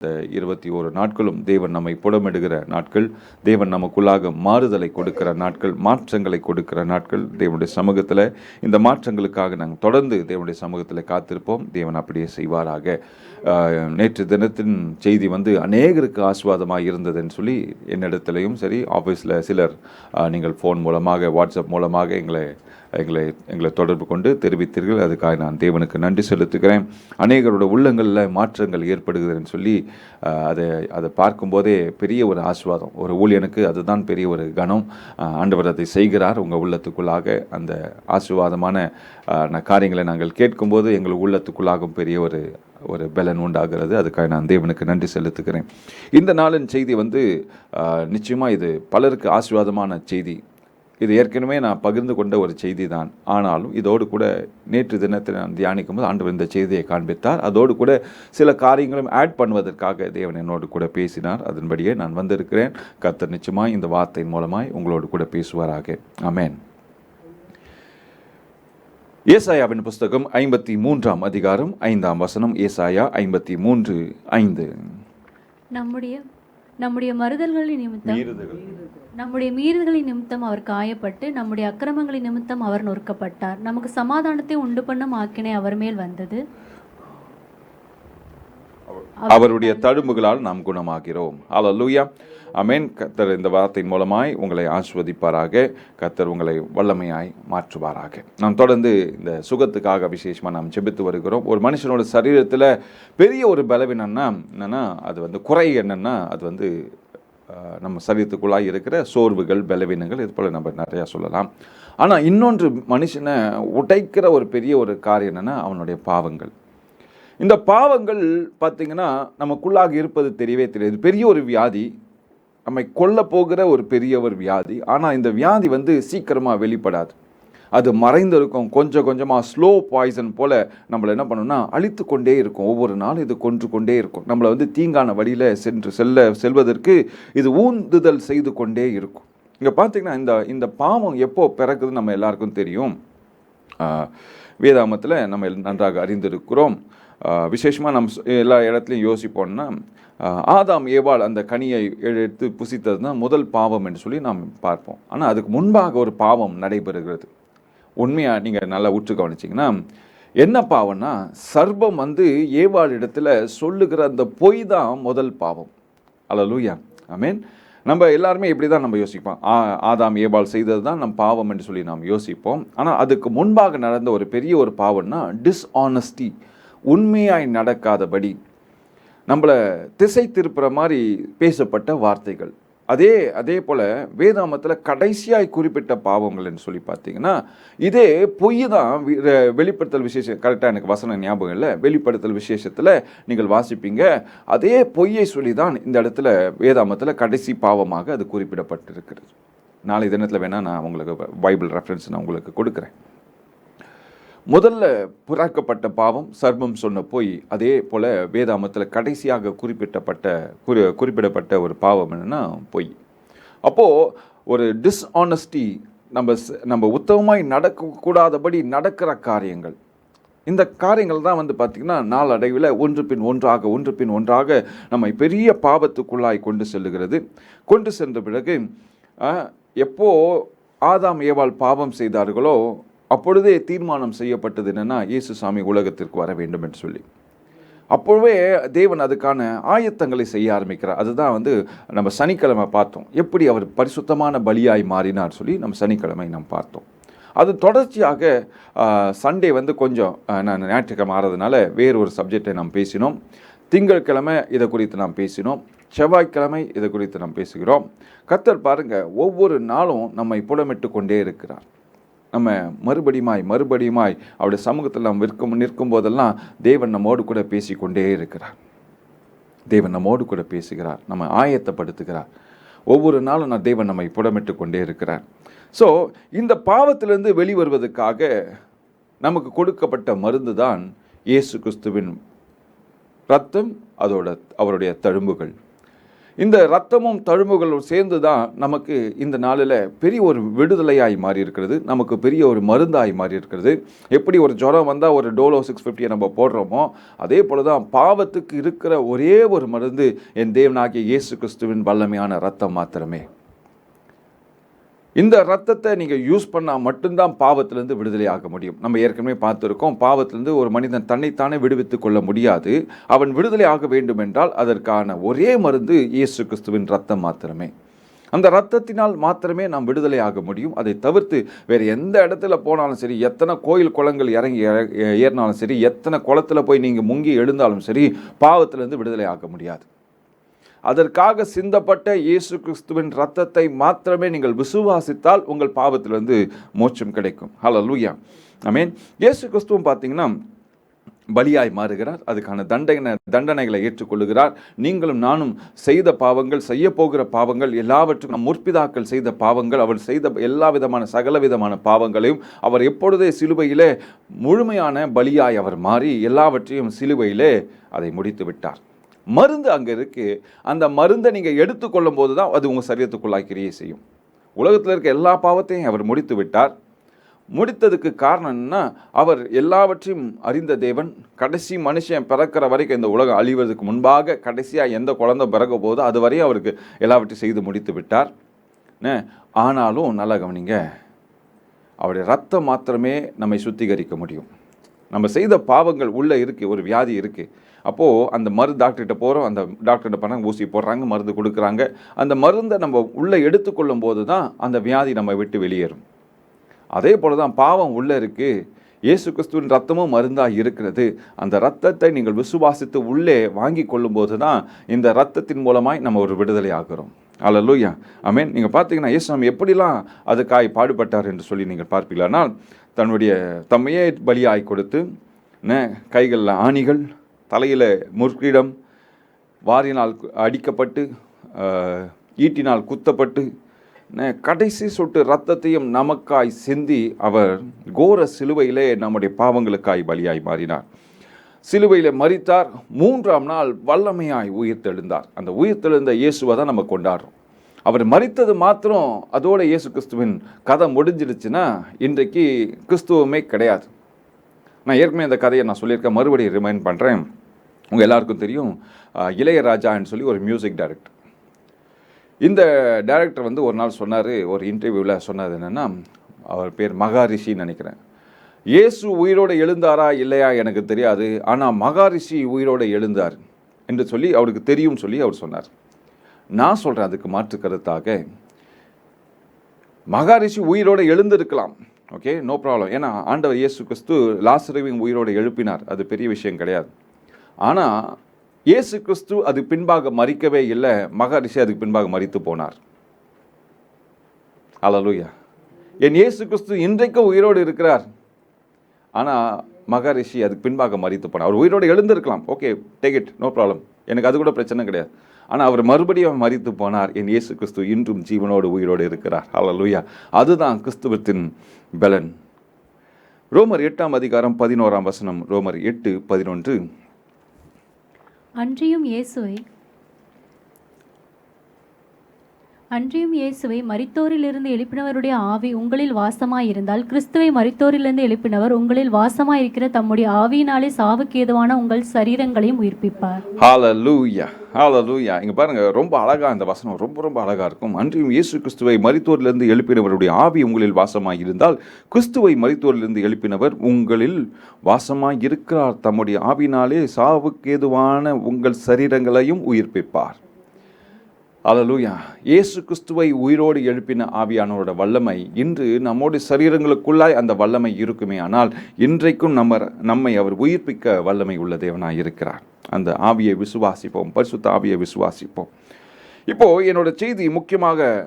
இந்த 21 நாட்களும் தேவன் நம்மை புடமிடுகிற நாட்கள், தேவன் நமக்குள்ளாக மாறுதலை கொடுக்கிற நாட்கள், மாற்றங்களை கொடுக்கிற நாட்கள். தேவனுடைய சமூகத்தில் இந்த மாற்றங்களுக்காக நாங்கள் தொடர்ந்து தேவனுடைய சமூகத்தில் காத்திருப்போம். தேவன் அப்படியே செய்வாராக. நேற்று தினத்தின் செய்தி அநேகருக்கு ஆசீர்வாதமாக இருந்ததுன்னு சொல்லி என்னிடத்துலையும் சரி, ஆஃபீஸில் சிலர் நீங்கள் ஃபோன் மூலமாக, வாட்ஸ்அப் மூலமாக எங்களை தொடர்பு கொண்டு தெரிவித்தீர்கள். அதுக்காக நான் தேவனுக்கு நன்றி செலுத்துகிறேன். அநேகரோட உள்ளங்களில் மாற்றங்கள் ஏற்படுகிறதுன்னு சொல்லி அதை பார்க்கும்போதே பெரிய ஒரு ஆசீர்வாதம். ஒரு ஊழியனுக்கு அதுதான் பெரிய ஒரு கனம். ஆண்டவர் அதை செய்கிறார். உங்கள் உள்ளத்துக்குள்ளாக அந்த ஆசீர்வாதமான காரியங்களை நாங்கள் கேட்கும்போது எங்கள் உள்ளத்துக்குள்ளாகவும் பெரிய ஒரு பலன் உண்டாகிறது. அதுக்காக நான் தேவனுக்கு நன்றி செலுத்துகிறேன். இந்த நாளின் செய்தி நிச்சயமாக இது பலருக்கு ஆசீர்வாதமான செய்தி. இது ஏற்கனவே நான் பகிர்ந்து கொண்ட ஒரு செய்தி தான். ஆனாலும் இதோடு கூட நேற்று தினத்தை நான் தியானிக்கும் போது ஆண்டவர் இந்த செய்தியை காண்பித்தார். அதோடு கூட சில காரியங்களும் ஆட் பண்ணுவதற்காக தேவன் என்னோடு கூட பேசினார். அதன்படியே நான் வந்திருக்கிறேன். கர்த்தர் நிச்சயமாய் இந்த வார்த்தையின் மூலமாய் உங்களோடு கூட பேசுவாராக. ஆமென். ஏசாயாவின் புஸ்தகம் 53ஆம் அதிகாரம் 5ஆம் வசனம். ஏசாயா 53:5. நம்முடைய மறுதல்களின் நிமித்தம், நம்முடைய மீறுதல்களின் நிமித்தம் அவர் காயப்பட்டு, நம்முடைய அக்கிரமங்களின் நிமித்தம் அவர் நொறுக்கப்பட்டார். நமக்கு சமாதானத்தை உண்டு பண்ணும் ஆக்கினை அவர் மேல் வந்தது. அவருடைய தழும்புகளால் நாம் குணமாகிறோம். அல்லேலூயா. ஆமென். கர்த்தர் இந்த வார்த்தையின் மூலமாய் உங்களை ஆசீர்வதிப்பாராக. கர்த்தர் உங்களை வல்லமையாய் மாற்றுவாராக. நாம் தொடர்ந்து இந்த சுகத்துக்காக விசேஷமாக நாம் ஜெபித்து வருகிறோம். ஒரு மனுஷனோட சரீரத்தில் பெரிய ஒரு பலவீனம்னா என்னென்னா, அது குறை என்னென்னா, அது நம்ம சரீரத்துக்குள்ளாக இருக்கிற சோர்வுகள், பலவீனங்கள், இது போல் நம்ம நிறையா சொல்லலாம். ஆனால் இன்னொன்று மனுஷனை உடைக்கிற ஒரு பெரிய ஒரு காரியம் என்னென்னா அவனுடைய பாவங்கள். இந்த பாவங்கள் பார்த்திங்கன்னா நமக்குள்ளாக இருப்பது தெரியவே தெரியாது. பெரிய ஒரு வியாதி, நம்மை கொல்ல போகிற ஒரு பெரிய ஒரு வியாதி. ஆனால் இந்த வியாதி சீக்கிரமாக வெளிப்படாது. அது மறைந்திருக்கும். கொஞ்சம் கொஞ்சமாக ஸ்லோ பாய்சன் போல் நம்மளை என்ன பண்ணணும்னா அழித்து கொண்டே இருக்கும். ஒவ்வொரு நாளும் இது கொன்று கொண்டே இருக்கும். நம்மளை தீங்கான வழியில் செல்வதற்கு இது ஊந்துதல் செய்து கொண்டே இருக்கும். இங்கே பார்த்திங்கன்னா இந்த பாவம் எப்போ பிறகுதுன்னு நம்ம எல்லாருக்கும் தெரியும். வேதாமத்தில் நம்ம நன்றாக அறிந்திருக்கிறோம். விசேஷமாக நம்ம எல்லா இடத்துலையும் யோசிப்போம்னா, ஆதாம் ஏவாள் அந்த கனியை எடுத்து புசித்தது தான் முதல் பாவம் என்று சொல்லி நாம் பார்ப்போம். ஆனால் அதுக்கு முன்பாக ஒரு பாவம் நடைபெறுகிறது. உண்மையாக நீங்கள் நல்லா உற்று கவனிச்சிங்கன்னா, என்ன பாவம்னா, சர்ப்பம் ஏவாள் இடத்துல சொல்லுகிற அந்த பொய் தான் முதல் பாவம். அல்லேலூயா. ஆமென். நம்ம எல்லாருமே இப்படி தான் நம்ம யோசிப்போம். ஆதாம் ஏவாள் செய்தது தான் நம் பாவம் என்று சொல்லி நாம் யோசிப்போம். ஆனால் அதுக்கு முன்பாக நடந்த ஒரு பெரிய ஒரு பாவம்னா டிஸ்ஆனஸ்டி, உண்மையாய் நடக்காதபடி, நம்மளை திசை திருப்புற மாதிரி பேசப்பட்ட வார்த்தைகள். அதே போல் வேதாமத்தில் கடைசியாய் குறிப்பிட்ட பாவங்கள் என்று சொல்லி பார்த்தீங்கன்னா, இதே பொய் தான். வெளிப்படுத்தல் விசேஷம், கரெக்டாக எனக்கு வசனம் ஞாபகம் இல்லை, வெளிப்படுத்தல் விசேஷத்தில் நீங்கள் வாசிப்பீங்க. அதே பொய்யை சொல்லி தான் இந்த இடத்துல வேதாமத்தில் கடைசி பாவமாக அது குறிப்பிடப்பட்டிருக்கிறது. நாளை தினத்தில் வேணால் நான் உங்களுக்கு பைபிள் ரெஃபரன்ஸ் நான் உங்களுக்கு கொடுக்குறேன். முதல்ல புறாக்கப்பட்ட பாவம், சர்ப்பம் சொன்ன பொய். அதே போல் வேதாமத்தில் கடைசியாக குறிப்பிடப்பட்ட ஒரு பாவம் என்னென்னா பொய். அப்போது ஒரு டிஸ்ஆனஸ்டி, நம்ம உத்தமமாய் நடக்கக்கூடாதபடி நடக்கிற காரியங்கள். இந்த காரியங்கள் தான் பார்த்திங்கன்னா நாளடைவில் ஒன்று பின் ஒன்றாக நம்மை பெரிய பாவத்துக்குள்ளாய் கொண்டு செல்லுகிறது. கொண்டு சென்ற பிறகு எப்போ ஆதாம் ஏவாள் பாவம் செய்தார்களோ அப்பொழுதே தீர்மானம் செய்யப்பட்டது என்னென்னா, இயேசு சாமி உலகத்திற்கு வர வேண்டும் என்று சொல்லி. அப்பொழுதே தேவன் அதுக்கான ஆயத்தங்களை செய்ய ஆரம்பிக்கிறார். அதுதான் நம்ம சனிக்கிழமை பார்த்தோம். எப்படி அவர் பரிசுத்தமான பலியாய் மாறினார் சொல்லி நம்ம சனிக்கிழமை நாம் பார்த்தோம். அது தொடர்ச்சியாக சண்டே கொஞ்சம் நான் ஞாயிற்றுக்கிழமை ஆறதுனால வேறு ஒரு சப்ஜெக்டை நாம் பேசினோம். திங்கட்கிழமை இதை குறித்து நாம் பேசினோம். செவ்வாய்க்கிழமை இதை குறித்து நாம் பேசுகிறோம். கர்த்தர் பாருங்கள், ஒவ்வொரு நாளும் நம்மை புடமிட்டு கொண்டே இருக்கிறார். நம்ம மறுபடியுமாய் அவருடைய சமூகத்தில் நாம் நிற்கும் போதெல்லாம் தேவன் நம்மோடு கூட பேசிக்கொண்டே இருக்கிறார். தேவன் நம்மோடு கூட பேசுகிறார், நம்ம ஆயத்தப்படுத்துகிறார். ஒவ்வொரு நாளும் தேவன் நம்மை புடமிட்டு கொண்டே இருக்கிறார். ஸோ இந்த பாவத்திலிருந்து வெளிவருவதற்காக நமக்கு கொடுக்கப்பட்ட மருந்து தான் இயேசு கிறிஸ்துவின் இரத்தம், அவருடைய தழும்புகள். இந்த இரத்தமும் தழும்புகளும் சேர்ந்து தான் நமக்கு இந்த நாளில் பெரிய ஒரு விடுதலையாய் மாறி இருக்கிறது, நமக்கு பெரிய ஒரு மருந்தாய் மாறி இருக்கிறது. எப்படி ஒரு ஜுரம் வந்தால் ஒரு டோலோ 650 நம்ம போடுறோமோ, அதே போல தான் பாவத்துக்கு இருக்கிற ஒரே ஒரு மருந்து என் தேவனாகிய இயேசு கிறிஸ்துவின் வல்லமையான இரத்தம் மாத்திரமே. இந்த ரத்தத்தை நீங்கள் யூஸ் பண்ணால் மட்டும்தான் பாவத்திலேருந்து விடுதலை ஆக முடியும். நம்ம ஏற்கனவே பார்த்துருக்கோம், பாவத்திலேருந்து ஒரு மனிதன் தன்னைத்தானே விடுவித்து கொள்ள முடியாது. அவன் விடுதலை ஆக வேண்டும் என்றால் அதற்கான ஒரே மருந்து இயேசு கிறிஸ்துவின் ரத்தம் மாத்திரமே. அந்த ரத்தத்தினால் மாத்திரமே நாம் விடுதலை ஆக முடியும். அதை தவிர்த்து வேறு எந்த இடத்துல போனாலும் சரி, எத்தனை கோயில் குளங்கள் இறங்கி ஏறினாலும் சரி, எத்தனை குளத்தில் போய் நீங்கள் முங்கி எழுந்தாலும் சரி, பாவத்திலேருந்து விடுதலை ஆக முடியாது. அதற்காக சிந்தப்பட்ட இயேசு கிறிஸ்துவின் இரத்தத்தை மாத்திரமே நீங்கள் விசுவாசித்தால் உங்கள் பாவத்திலிருந்து மோட்சம் கிடைக்கும். ஹல்லேலூயா, ஆமென். இயேசு கிறிஸ்துவும் பார்த்தீங்கன்னா பலியாய் மாறுகிறார், அதுக்கான தண்டனைகளை ஏற்றுக்கொள்ளுகிறார். நீங்களும் நானும் செய்த பாவங்கள், செய்ய போகிற பாவங்கள் எல்லாவற்றுக்கும் முற்பிதாக்கள் செய்த பாவங்கள், அவர் செய்த எல்லா விதமான சகல விதமான பாவங்களையும் அவர் எப்பொழுதே சிலுவையிலே முழுமையான பலியாய் அவர் மாறி எல்லாவற்றையும் சிலுவையிலே அதை முடித்து விட்டார். மருந்து அங்கே இருக்குது. அந்த மருந்தை நீங்கள் எடுத்துக்கொள்ளும் போது தான் அது உங்கள் சரீரத்துக்குள்ளாய் கிரியை செய்யும். உலகத்தில் இருக்க எல்லா பாவத்தையும் அவர் முடித்து விட்டார். முடித்ததுக்கு காரணம் என்னன்னா, அவர் எல்லாவற்றையும் அறிந்த தேவன். கடைசி மனுஷன் பிறக்கிற வரைக்கும் இந்த உலகம் அழிவதற்கு முன்பாக கடைசியாக எந்த குழந்தை பிறக்க போதோ அது வரையும் அவருக்கு எல்லாவற்றையும் செய்து முடித்து விட்டார். ஆனாலும் நல்லா கவனிங்க, அவருடைய ரத்தம் மாத்திரமே நம்மை சுத்திகரிக்க முடியும். நம்ம செய்த பாவங்கள் உள்ளே இருக்குது, ஒரு வியாதி இருக்குது. அப்போது அந்த மருந்து டாக்டர்கிட்ட போகிறோம், அந்த டாக்டர்கிட்ட பண்ணாங்க, ஊசி போடுறாங்க, மருந்து கொடுக்குறாங்க. அந்த மருந்தை நம்ம உள்ளே எடுத்துக்கொள்ளும் போது தான் அந்த வியாதி நம்ம விட்டு வெளியேறும். அதே போல் தான் பாவம் உள்ளே இருக்குது, இயேசு கிறிஸ்துவின் ரத்தமும் மருந்தாக இருக்கிறது. அந்த ரத்தத்தை நீங்கள் விசுவாசித்து உள்ளே வாங்கி கொள்ளும்போது தான் இந்த ரத்தத்தின் மூலமாய் நம்ம ஒரு விடுதலை ஆகிறோம். அல்லேலூயா, ஆமென். நீங்கள் பார்த்தீங்கன்னா இயேசு எப்படிலாம் அதுக்காய் பாடுபட்டார் என்று சொல்லி நீங்கள் பார்ப்பீங்களானால், தன்னுடைய தம்மையே பலியாய் கொடுத்து, கைகளில் ஆணிகள், தலையில் முற்கிடம், வாரினால் அடிக்கப்பட்டு, ஈட்டினால் குத்தப்பட்டு, கடைசி சொட்டு இரத்தத்தையும் நமக்காய் சிந்தி அவர் கோர சிலுவையிலே நம்முடைய பாவங்களுக்காய் பலியாய் மாறினார். சிலுவையில் மரித்தார். 3ஆம் நாள் வல்லமையாய் உயிர்த்தெழுந்தார். அந்த உயிர்த்தெழுந்த இயேசுவை தான் நம்ம கொண்டாடுறோம். அவர் மரித்தது மாத்திரம் அதோட இயேசு கிறிஸ்துவின் கதை முடிஞ்சிடுச்சுன்னா இன்றைக்கு கிறிஸ்துவமே கிடையாது. நான் ஏற்கனவே இந்த கதையை நான் சொல்லியிருக்கேன், மறுபடியும் ரிமைண்ட் பண்ணுறேன். உங்கள் எல்லாருக்கும் தெரியும், இளையராஜான்னு சொல்லி ஒரு மியூசிக் டைரக்டர். இந்த டைரக்டர் வந்து ஒரு நாள் சொன்னார், ஒரு இன்டர்வியூவில் சொன்னது என்னென்னா, அவர் பேர் மகாரிஷின்னு நினைக்கிறேன். இயேசு உயிரோடு எழுந்தாரா இல்லையா எனக்கு தெரியாது, ஆனால் மகாரிஷி உயிரோடு எழுந்தார் என்று சொல்லி அவருக்கு தெரியும்னு சொல்லி அவர் சொன்னார். நான் சொல்கிறேன் அதுக்கு மாற்று கருத்தாக, மகாரிஷி உயிரோடு எழுந்திருக்கலாம், ஓகே, நோ ப்ராப்ளம். ஏன்னா ஆண்டவர் இயேசு கிறிஸ்து லாசருவையும் உயிரோடு எழுப்பினார், அது பெரிய விஷயம் கிடையாது. ஆனால் இயேசு கிறிஸ்து அது பின்பாக மரிக்கவே இல்லை, மகாரிஷி அதுக்கு பின்பாக மரித்து போனார். அல்லேலூயா. என் இயேசு கிறிஸ்து இன்றைக்கும் உயிரோடு இருக்கிறார், ஆனால் மகாரிஷி அதுக்கு பின்பாக மரித்து போனார். அவர் உயிரோடு எழுந்திருக்கலாம், okay, take it, no problem, எனக்கு அது கூட பிரச்சனை கிடையாது. ஆனால் அவர் மறுபடியும் மரித்து போனார். என் இயேசு கிறிஸ்து இன்றும் ஜீவனோடு உயிரோடு இருக்கிறார். அல்லேலூயா. அதுதான் கிறிஸ்துவத்தின் பலன். ரோமர் 8ஆம் அதிகாரம் 11ஆம் வசனம். ரோமர் 8:11. அன்றியும் இயேசுவை மரித்தோரிலிருந்து எழுப்பினவருடைய ஆவி உங்களில் வாசமாயிருந்தால், கிறிஸ்துவை மரித்தோரிலிருந்து எழுப்பினவர் உங்களில் வாசமாயிருக்கிற தம்முடைய ஆவியினாலே சாவுக்கு ஏதுவான உங்கள் சரீரங்களையும் உயிர்ப்பிப்பார். ஹல்லேலூயா, ஹல்லேலூயா. இங்க பாருங்க, ரொம்ப அழகா இந்த வசனம், ரொம்ப ரொம்ப அழகா இருக்கும். அன்றியும் இயேசு கிறிஸ்துவை மரித்தோரிலிருந்து எழுப்பினவருடைய ஆவி உங்களில் வாசமாயிருந்தால், கிறிஸ்துவை மரித்தோரிலிருந்து எழுப்பினவர் உங்களில் வாசமாயிருக்கிறார், தம்முடைய ஆவியினாலே சாவுக்கு ஏதுவான உங்கள் சரீரங்களையும் உயிர்ப்பிப்பார். அல்லேலூயா. இயேசு கிறிஸ்துவை உயிரோடு எழுப்பின ஆவியானவரோட வல்லமை இன்று நம்முடைய சரீரங்களுக்குள்ளாய் அந்த வல்லமை இருக்குமே, ஆனால் இன்றைக்கும் நம்மை அவர் உயிர்ப்பிக்க வல்லமை உள்ள தேவனாய் இருக்கிறார். அந்த ஆவியை விசுவாசிப்போம், பரிசுத்த ஆவியை விசுவாசிப்போம். இப்போது என்னோட செய்தி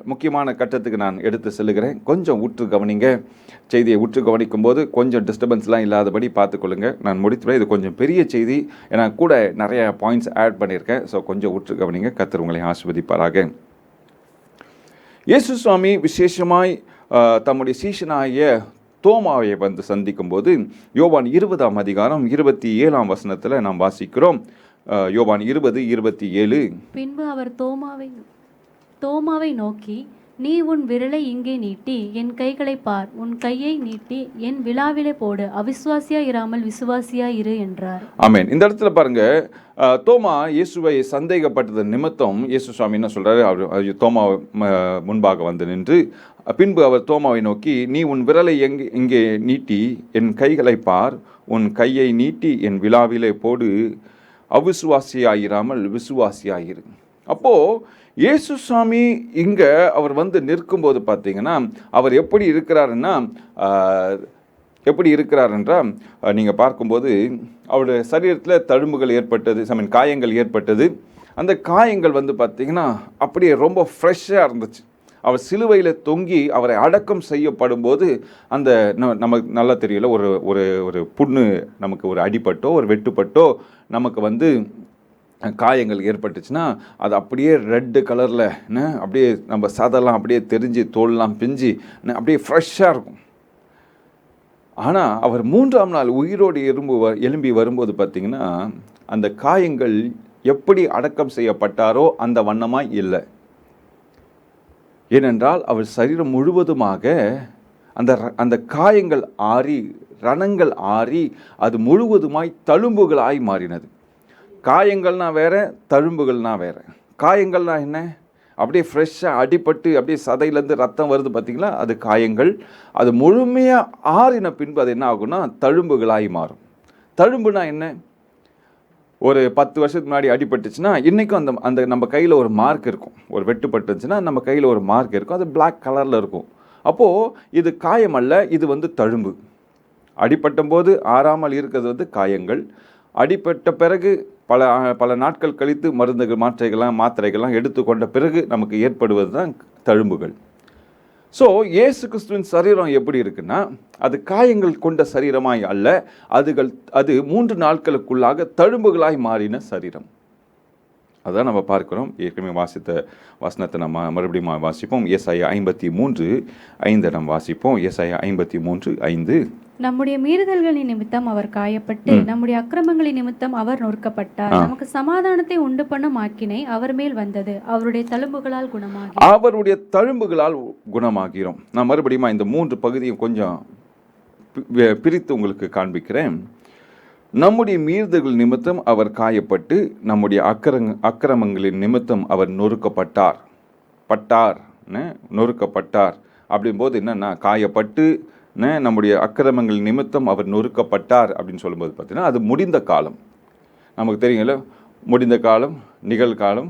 முக்கியமான கட்டத்துக்கு நான் எடுத்து செல்லுகிறேன். கொஞ்சம் உற்று கவனிங்க. செய்தியை உற்று கவனிக்கும் போது கொஞ்சம் டிஸ்டர்பன்ஸ்லாம் இல்லாதபடி பார்த்துக்கொள்ளுங்க. நான் முடித்துவேன். இது கொஞ்சம் பெரிய செய்தி, ஏன்னா கூட நிறைய பாயிண்ட்ஸ் ஆட் பண்ணியிருக்கேன். ஸோ கொஞ்சம் உற்று கவனிங்க. கர்த்தர் உங்களை ஆசீர்வதிப்பாராக. இயேசு சுவாமி விசேஷமாய் தம்முடைய சீஷனாகிய தோமாவை வந்து சந்திக்கும் போது யோவான் 20ஆம் அதிகாரம் 27ஆம் வசனத்தில் நாம் வாசிக்கிறோம். யோவான் 20:27. பின்பு அவர் தோமாவை நோக்கி, நீ உன் விரலை இங்கே நீட்டி என் கைகளை பார், உன் கையை நீட்டி என் விலாவிலே போடு, அவிசுவாசியா இராமல் விசுவாசியா இரு என்றார். ஆமென். இந்த இடத்துல பாருங்க, தோமா இயேசுவை சந்தேகப்பட்டது நிமித்தம் இயேசு சுவாமி என்ன சொல்றாரு, அவர் தோமா முன்பாக வந்து நின்று, பின்பு அவர் தோமாவை நோக்கி, நீ உன் விரலை இங்கே நீட்டி என் கைகளை பார், உன் கையை நீட்டி என் விலாவிலே போடு, அவிசுவாசியாயிராமல் விசுவாசியாயிரு. அப்போ இயேசு சுவாமி இங்க அவர் வந்து நிற்கும்போது பார்த்தீங்கன்னா அவர் எப்படி இருக்கிறாருன்றா நீங்கள் பார்க்கும்போது அவருடைய சரீரத்தில் தழும்புகள் ஏற்பட்டது, காயங்கள் ஏற்பட்டது. அந்த காயங்கள் வந்து பார்த்தீங்கன்னா அப்படியே ரொம்ப ஃப்ரெஷ்ஷாக இருந்துச்சு. அவர் சிலுவையில் தொங்கி அவரை அடக்கம் செய்யப்படும் போது அந்த நமக்கு நல்லா தெரியல, ஒரு ஒரு ஒரு புண்ணு நமக்கு ஒரு அடிபட்டோ ஒரு வெட்டுப்பட்டோ நமக்கு வந்து காயங்கள் ஏற்பட்டுச்சுன்னா அது அப்படியே ரெட்டு கலரில் அப்படியே நம்ம சதெல்லாம் அப்படியே தெரிஞ்சு தோல்லாம் பிஞ்சு அப்படியே ஃப்ரெஷ்ஷாக இருக்கும். ஆனால் அவர் 3ஆம் நாள் உயிரோடு எழும்பி வரும்போது பார்த்திங்கன்னா அந்த காயங்கள் எப்படி அடக்கம் செய்யப்பட்டாரோ அந்த வண்ணமாக இல்லை. ஏனென்றால் அவர் சரீரம் முழுவதுமாக அந்த காயங்கள் ஆறி ரணங்கள் ஆறி அது முழுவதுமாய் தழும்புகளாய் மாறினது. காயங்கள்னா வேற, தழும்புகள்னா வேற. காயங்கள்னா என்ன, அப்படியே ஃப்ரெஷ்ஷாக அடிபட்டு அப்படியே சதையிலேருந்து ரத்தம் வருது பார்த்திங்களா, அது காயங்கள். அது முழுமையாக ஆறின பின்பு அது என்ன ஆகும்னா தழும்புகளாய் மாறும். தழும்புனா என்ன, ஒரு 10 வருஷத்துக்கு முன்னாடி அடிபட்டுச்சுன்னா இன்றைக்கும் அந்த நம்ம கையில் ஒரு மார்க் இருக்கும். ஒரு வெட்டுப்பட்டுச்சுன்னா நம்ம கையில் ஒரு மார்க் இருக்கும், அது பிளாக் கலரில் இருக்கும். அப்போது இது காயம் அல்ல, இது வந்து தழும்பு. அடிபட்டும் போது ஆறாமல் இருக்கிறது வந்து காயங்கள். அடிபட்ட பிறகு பல நாட்கள் கழித்து மருந்துகள் மாத்திரைகள்லாம் எடுத்துக்கொண்ட பிறகு நமக்கு ஏற்படுவது தான் தழும்புகள். ஸோ இயேசு கிறிஸ்துவின் சரீரம் எப்படி இருக்குன்னா அது காயங்கள் கொண்ட சரீரமாய் அல்ல, அது 3 நாட்களுக்குள்ளாக தழும்புகளாய் மாறின சரீரம். அதான் நம்ம பார்க்கிறோம். ஏற்கனவே வாசித்த வசனத்தை நம்ம மறுபடியும் வாசிப்போம். ஏசாயா 53:5 நம்ம வாசிப்போம். ஏசாயா 53:5. நம்முடைய மீறுதல்களின் நிமித்தம் அவர் காயப்பட்டு நம்முடைய அக்கிரமங்களின் நிமித்தம் அவர் நொறுக்கப்பட்டார். நமக்கு சமாதானத்தை உண்டு பண்ணும் ஆக்கினை அவர் மேல் வந்தது, அவருடைய தழும்புகளால் குணமாகிறோம். நான் மறுபடியும் இந்த 3 பகுதியும் கொஞ்சம் பிரித்து உங்களுக்கு காண்பிக்கிறேன். நம்முடைய மீறுதல்கள் நிமித்தம் அவர் காயப்பட்டு நம்முடைய அக்கிரமங்களின் நிமித்தம் அவர் நொறுக்கப்பட்டார். நொறுக்கப்பட்டார் அப்படின்போது என்னன்னா, காயப்பட்டு நம்முடைய அக்கிரமங்கள் நிமித்தம் அவர் நொறுக்கப்பட்டார் அப்படின்னு சொல்லும்போது பார்த்தீங்கன்னா அது முடிந்த காலம். நமக்கு தெரியுங்கள, முடிந்த காலம், நிகழ்காலம்,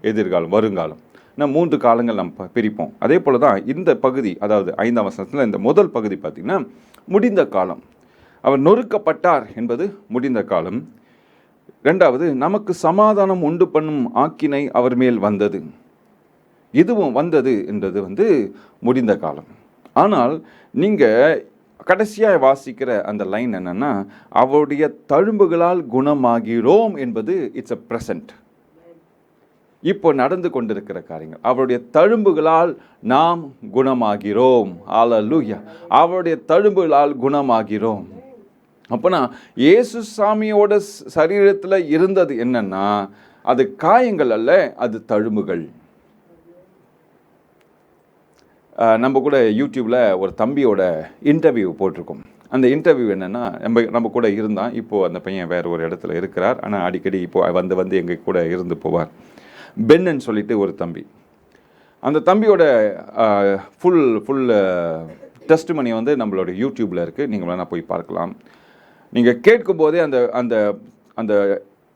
எதிர்காலம், வருங்காலம். 3 காலங்கள் நம்ம பிரிப்போம். அதே போல தான் இந்த பகுதி, அதாவது 5ஆம் வசனத்தில் இந்த முதல் பகுதி பார்த்திங்கன்னா முடிந்த காலம். அவர் நொறுக்கப்பட்டார் என்பது முடிந்த காலம். 2வது, நமக்கு சமாதானம் உண்டு பண்ணும் ஆக்கினை அவர் மேல் வந்தது. இதுவும் வந்தது என்றது வந்து முடிந்த காலம். ஆனால் நீங்கள் கடைசியாக வாசிக்கிற அந்த லைன் என்னன்னா, அவருடைய தழும்புகளால் குணமாகிறோம் என்பது இட்ஸ் அ ப்ரெசன்ட். இப்போ நடந்து கொண்டிருக்கிற காரியங்கள். அவருடைய தழும்புகளால் நாம் குணமாகிறோம். அல்லேலூயா. அவருடைய தழும்புகளால் குணமாகிறோம். அப்போனா இயேசு சாமியோட சரீரத்தில் இருந்தது என்னன்னா அது காயங்கள் அல்ல, அது தழும்புகள். நம்ம கூட யூடியூப்பில் ஒரு தம்பியோட இன்டர்வியூ போட்டிருக்கோம். அந்த இன்டர்வியூ என்னென்னா, நம்ம கூட இருந்தான். இப்போது அந்த பையன் வேறு ஒரு இடத்துல இருக்கிறார். ஆனால் அடிக்கடி இப்போது வந்து எங்கள் கூட இருந்து போவார். பென்னு சொல்லிட்டு ஒரு தம்பி. அந்த தம்பியோட ஃபுல் டெஸ்டிமனி வந்து நம்மளோட யூடியூப்பில் இருக்குது. நீங்கள் வேணால் போய் பார்க்கலாம். நீங்கள் கேட்கும்போதே அந்த அந்த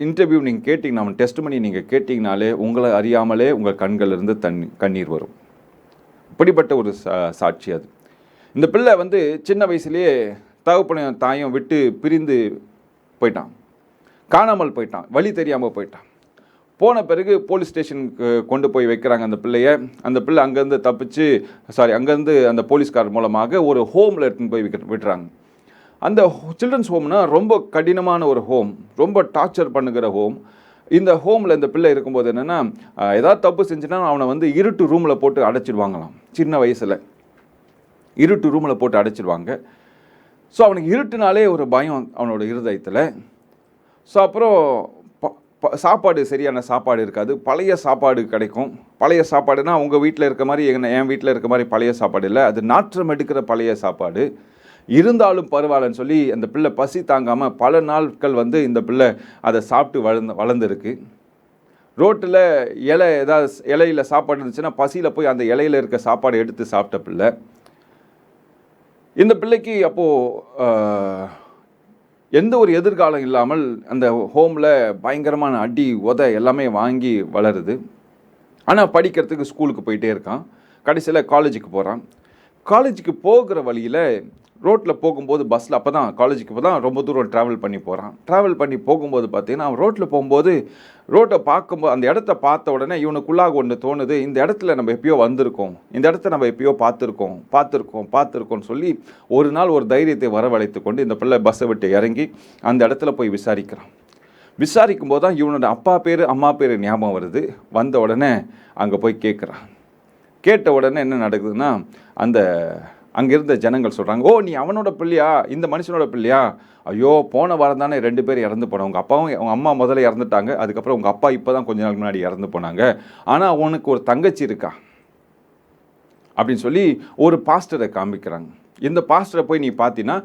இன்டர்வியூ நீங்கள் கேட்டிங்கன்னா, நம்ம டெஸ்டிமனி நீங்கள் கேட்டிங்கனாலே உங்களை அறியாமலே உங்கள் கண்களிலிருந்து கண்ணீர் வரும். இப்படிப்பட்ட ஒரு சாட்சி அது. இந்த பிள்ளை வந்து சின்ன வயசுலேயே தகப்பனையும் தாயும் விட்டு பிரிந்து போயிட்டான், காணாமல் போயிட்டான், வழி தெரியாமல் போயிட்டான். போன பிறகு போலீஸ் ஸ்டேஷனுக்கு கொண்டு போய் வைக்கிறாங்க அந்த பிள்ளைய. அந்த பிள்ளை அங்கேருந்து அந்த போலீஸ்கார் மூலமாக ஒரு ஹோமில் எடுத்துன்னு போய் விட்டுறாங்க. அந்த சில்ட்ரன்ஸ் ஹோம்னா ரொம்ப கடினமான ஒரு ஹோம், ரொம்ப டார்ச்சர் பண்ணுகிற ஹோம். இந்த ஹோமில் இந்த பிள்ளை இருக்கும்போது என்னென்னா, ஏதாவது தப்பு செஞ்சுன்னா அவனை வந்து இருட்டு ரூமில் போட்டு அடைச்சிடுவாங்களாம். சின்ன வயசில் இருட்டு ரூமில் போட்டு அடைச்சிடுவாங்க. ஸோ அவனுக்கு இருட்டுனாலே ஒரு பயம் அவனோட இருதயத்தில். ஸோ அப்புறம் சாப்பாடு சரியான சாப்பாடு இருக்காது, பழைய சாப்பாடு கிடைக்கும். பழைய சாப்பாடுனா உங்கள் வீட்டில் இருக்க மாதிரி என் வீட்டில் இருக்க மாதிரி பழைய சாப்பாடு இல்லை, அது நாற்றம் எடுக்கிற பழைய சாப்பாடு. இருந்தாலும் பரவாயில்லன்னு சொல்லி அந்த பிள்ளை பசி தாங்காமல் பல நாட்கள் வந்து இந்த பிள்ளை அதை சாப்பிட்டு வளர்ந்துருக்கு. ரோட்டில் ஏதாவது இலையில் சாப்பாடு இருந்துச்சுன்னா பசியில் போய் அந்த இலையில் இருக்க சாப்பாடு எடுத்து சாப்பிட்ட பிள்ளை. இந்த பிள்ளைக்கு அப்போது எந்த ஒரு எதிர்காலம் இல்லாமல் அந்த ஹோமில் பயங்கரமான அடி உதை எல்லாமே வாங்கி வளருது. ஆனால் படிக்கிறதுக்கு ஸ்கூலுக்கு போயிட்டே இருக்கான். கடைசியில் காலேஜுக்கு போகிறான். காலேஜுக்கு போகிற வழியில் ரோட்டில் போகும்போது பஸ்ஸில் காலேஜுக்கு இப்போ தான் ரொம்ப தூரம் ட்ராவல் பண்ணி போகிறான். ட்ராவல் பண்ணி போகும்போது பார்த்தீங்கன்னா அவன் ரோட்டில் போகும்போது ரோட்டை பார்க்கும்போது அந்த இடத்த பார்த்த உடனே இவனுக்குள்ளாக ஒன்று தோணுது, இந்த இடத்துல நம்ம எப்பயோ வந்திருக்கோம், இந்த இடத்த நம்ம எப்பயோ பார்த்துருக்கோம்னு சொல்லி ஒரு நாள் ஒரு தைரியத்தை வரவழைத்து கொண்டு இந்த பிள்ளை பஸ்ஸை விட்டு இறங்கி அந்த இடத்துல போய் விசாரிக்கிறான். விசாரிக்கும் போது தான் இவனோட அப்பா பேர் அம்மா பேர் ஞாபகம் வருது. வந்த உடனே அங்கே போய் கேட்குறான். கேட்ட உடனே என்ன நடக்குதுன்னா அங்கே இருந்த ஜனங்கள் சொல்கிறாங்க, ஓ நீ அவனோட பிள்ளையா, இந்த மனுஷனோட பிள்ளையா? ஐயோ போன வாரம் தானே 2 பேர் இறந்து போனோம். உங்கள் அப்பாவும் உங்கள் அம்மா முதல்ல இறந்துட்டாங்க, அதுக்கப்புறம் உங்கள் அப்பா இப்போ தான் கொஞ்ச நாள் முன்னாடி இறந்து போனாங்க. ஆனால் அவனுக்கு ஒரு தங்கச்சி இருக்கா அப்படின்னு சொல்லி ஒரு பாஸ்டரை காமிக்கிறாங்க. இந்த பாஸ்டரை போய் நீ பார்த்தீங்கன்னா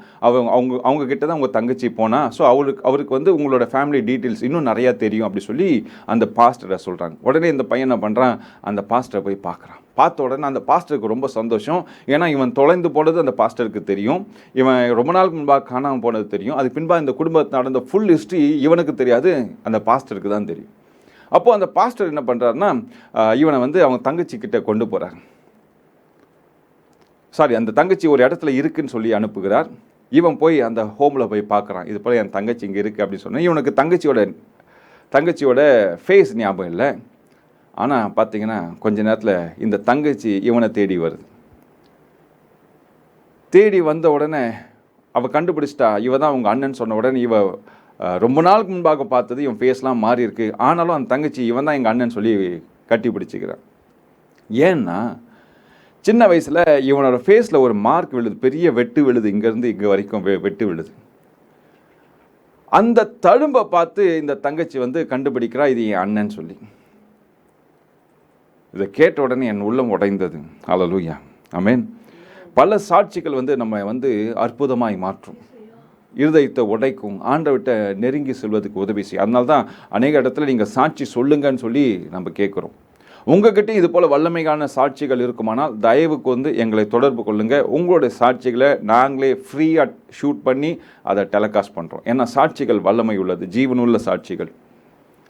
அவங்க கிட்ட தான் உங்கள் தங்கச்சி போனா, ஸோ அவருக்கு வந்து உங்களோட ஃபேமிலி டீட்டெயில்ஸ் இன்னும் நிறையா தெரியும் அப்படி சொல்லி அந்த பாஸ்டரை சொல்கிறாங்க. உடனே இந்த பையன் என்ன பண்ணுறான், அந்த பாஸ்டரை போய் பார்க்குறான். பார்த்த உடனே அந்த பாஸ்டருக்கு ரொம்ப சந்தோஷம். ஏன்னா இவன் தொலைந்து போனது அந்த பாஸ்டருக்கு தெரியும், இவன் ரொம்ப நாளுக்கு முன்பாக காணாமல் போனது தெரியும். அதுக்கு பின்பாக இந்த குடும்பத்தில் நடந்த ஃபுல் ஹிஸ்ட்ரி இவனுக்கு தெரியாது, அந்த பாஸ்டருக்கு தான் தெரியும். அப்போது அந்த பாஸ்டர் என்ன பண்ணுறாருன்னா இவனை வந்து அவங்க தங்கச்சிக்கிட்ட கொண்டு போகிறார். அந்த தங்கச்சி ஒரு இடத்துல இருக்குன்னு சொல்லி அனுப்புகிறார். இவன் போய் அந்த ஹோமில் போய் பார்க்குறான். இது போல் என் தங்கச்சி இங்கே இருக்குது அப்படின்னு சொன்னேன். இவனுக்கு தங்கச்சியோட ஃபேஸ் ஞாபகம் இல்லை. ஆனால் பார்த்தீங்கன்னா கொஞ்ச நேரத்தில் இந்த தங்கச்சி இவனை தேடி வருது. தேடி வந்த உடனே அவள் கண்டுபிடிச்சிட்டா இவ தான் உங்கள் அண்ணன் சொன்ன உடனே இவ ரொம்ப நாளுக்கு முன்பாக பார்த்தது இவன் ஃபேஸ்லாம் மாறி இருக்கு. ஆனாலும் அந்த தங்கச்சி இவன் தான் எங்கள் அண்ணன் சொல்லி கட்டி பிடிச்சிக்கிறான். ஏன்னா சின்ன வயசில் இவனோட ஃபேஸில் ஒரு மார்க் விழுது, பெரிய வெட்டு விழுது, இங்கேருந்து இங்கே வரைக்கும் வெட்டு விழுது. அந்த தழும்பை பார்த்து இந்த தங்கச்சி வந்து கண்டுபிடிக்கிறா இது என் அண்ணன் சொல்லி. இதை கேட்ட உடனே என் உள்ளம் உடைந்தது. அல்லேலூயா, ஆமென். பல சாட்சிகள் வந்து நம்ம வந்து அற்புதமாய் மாற்றும், இருதயத்தை உடைக்கும், ஆண்டவர்கிட்ட நெருங்கி செல்வதுக்கு உதவி செய்யும். அதனால தான் அநேக இடத்துல நீங்கள் சாட்சி சொல்லுங்கன்னு சொல்லி நம்ம கேட்குறோம். உங்ககிட்ட இது போல் வல்லமையான சாட்சிகள் இருக்குமானால் தயவுக்கு வந்து எங்களை தொடர்பு கொள்ளுங்கள். உங்களுடைய சாட்சிகளை நாங்களே ஃப்ரீயாக ஷூட் பண்ணி அதை டெலிகாஸ்ட் பண்ணுறோம். ஏன்னா சாட்சிகள் வல்லமை உள்ளது, ஜீவனுள்ள சாட்சிகள்.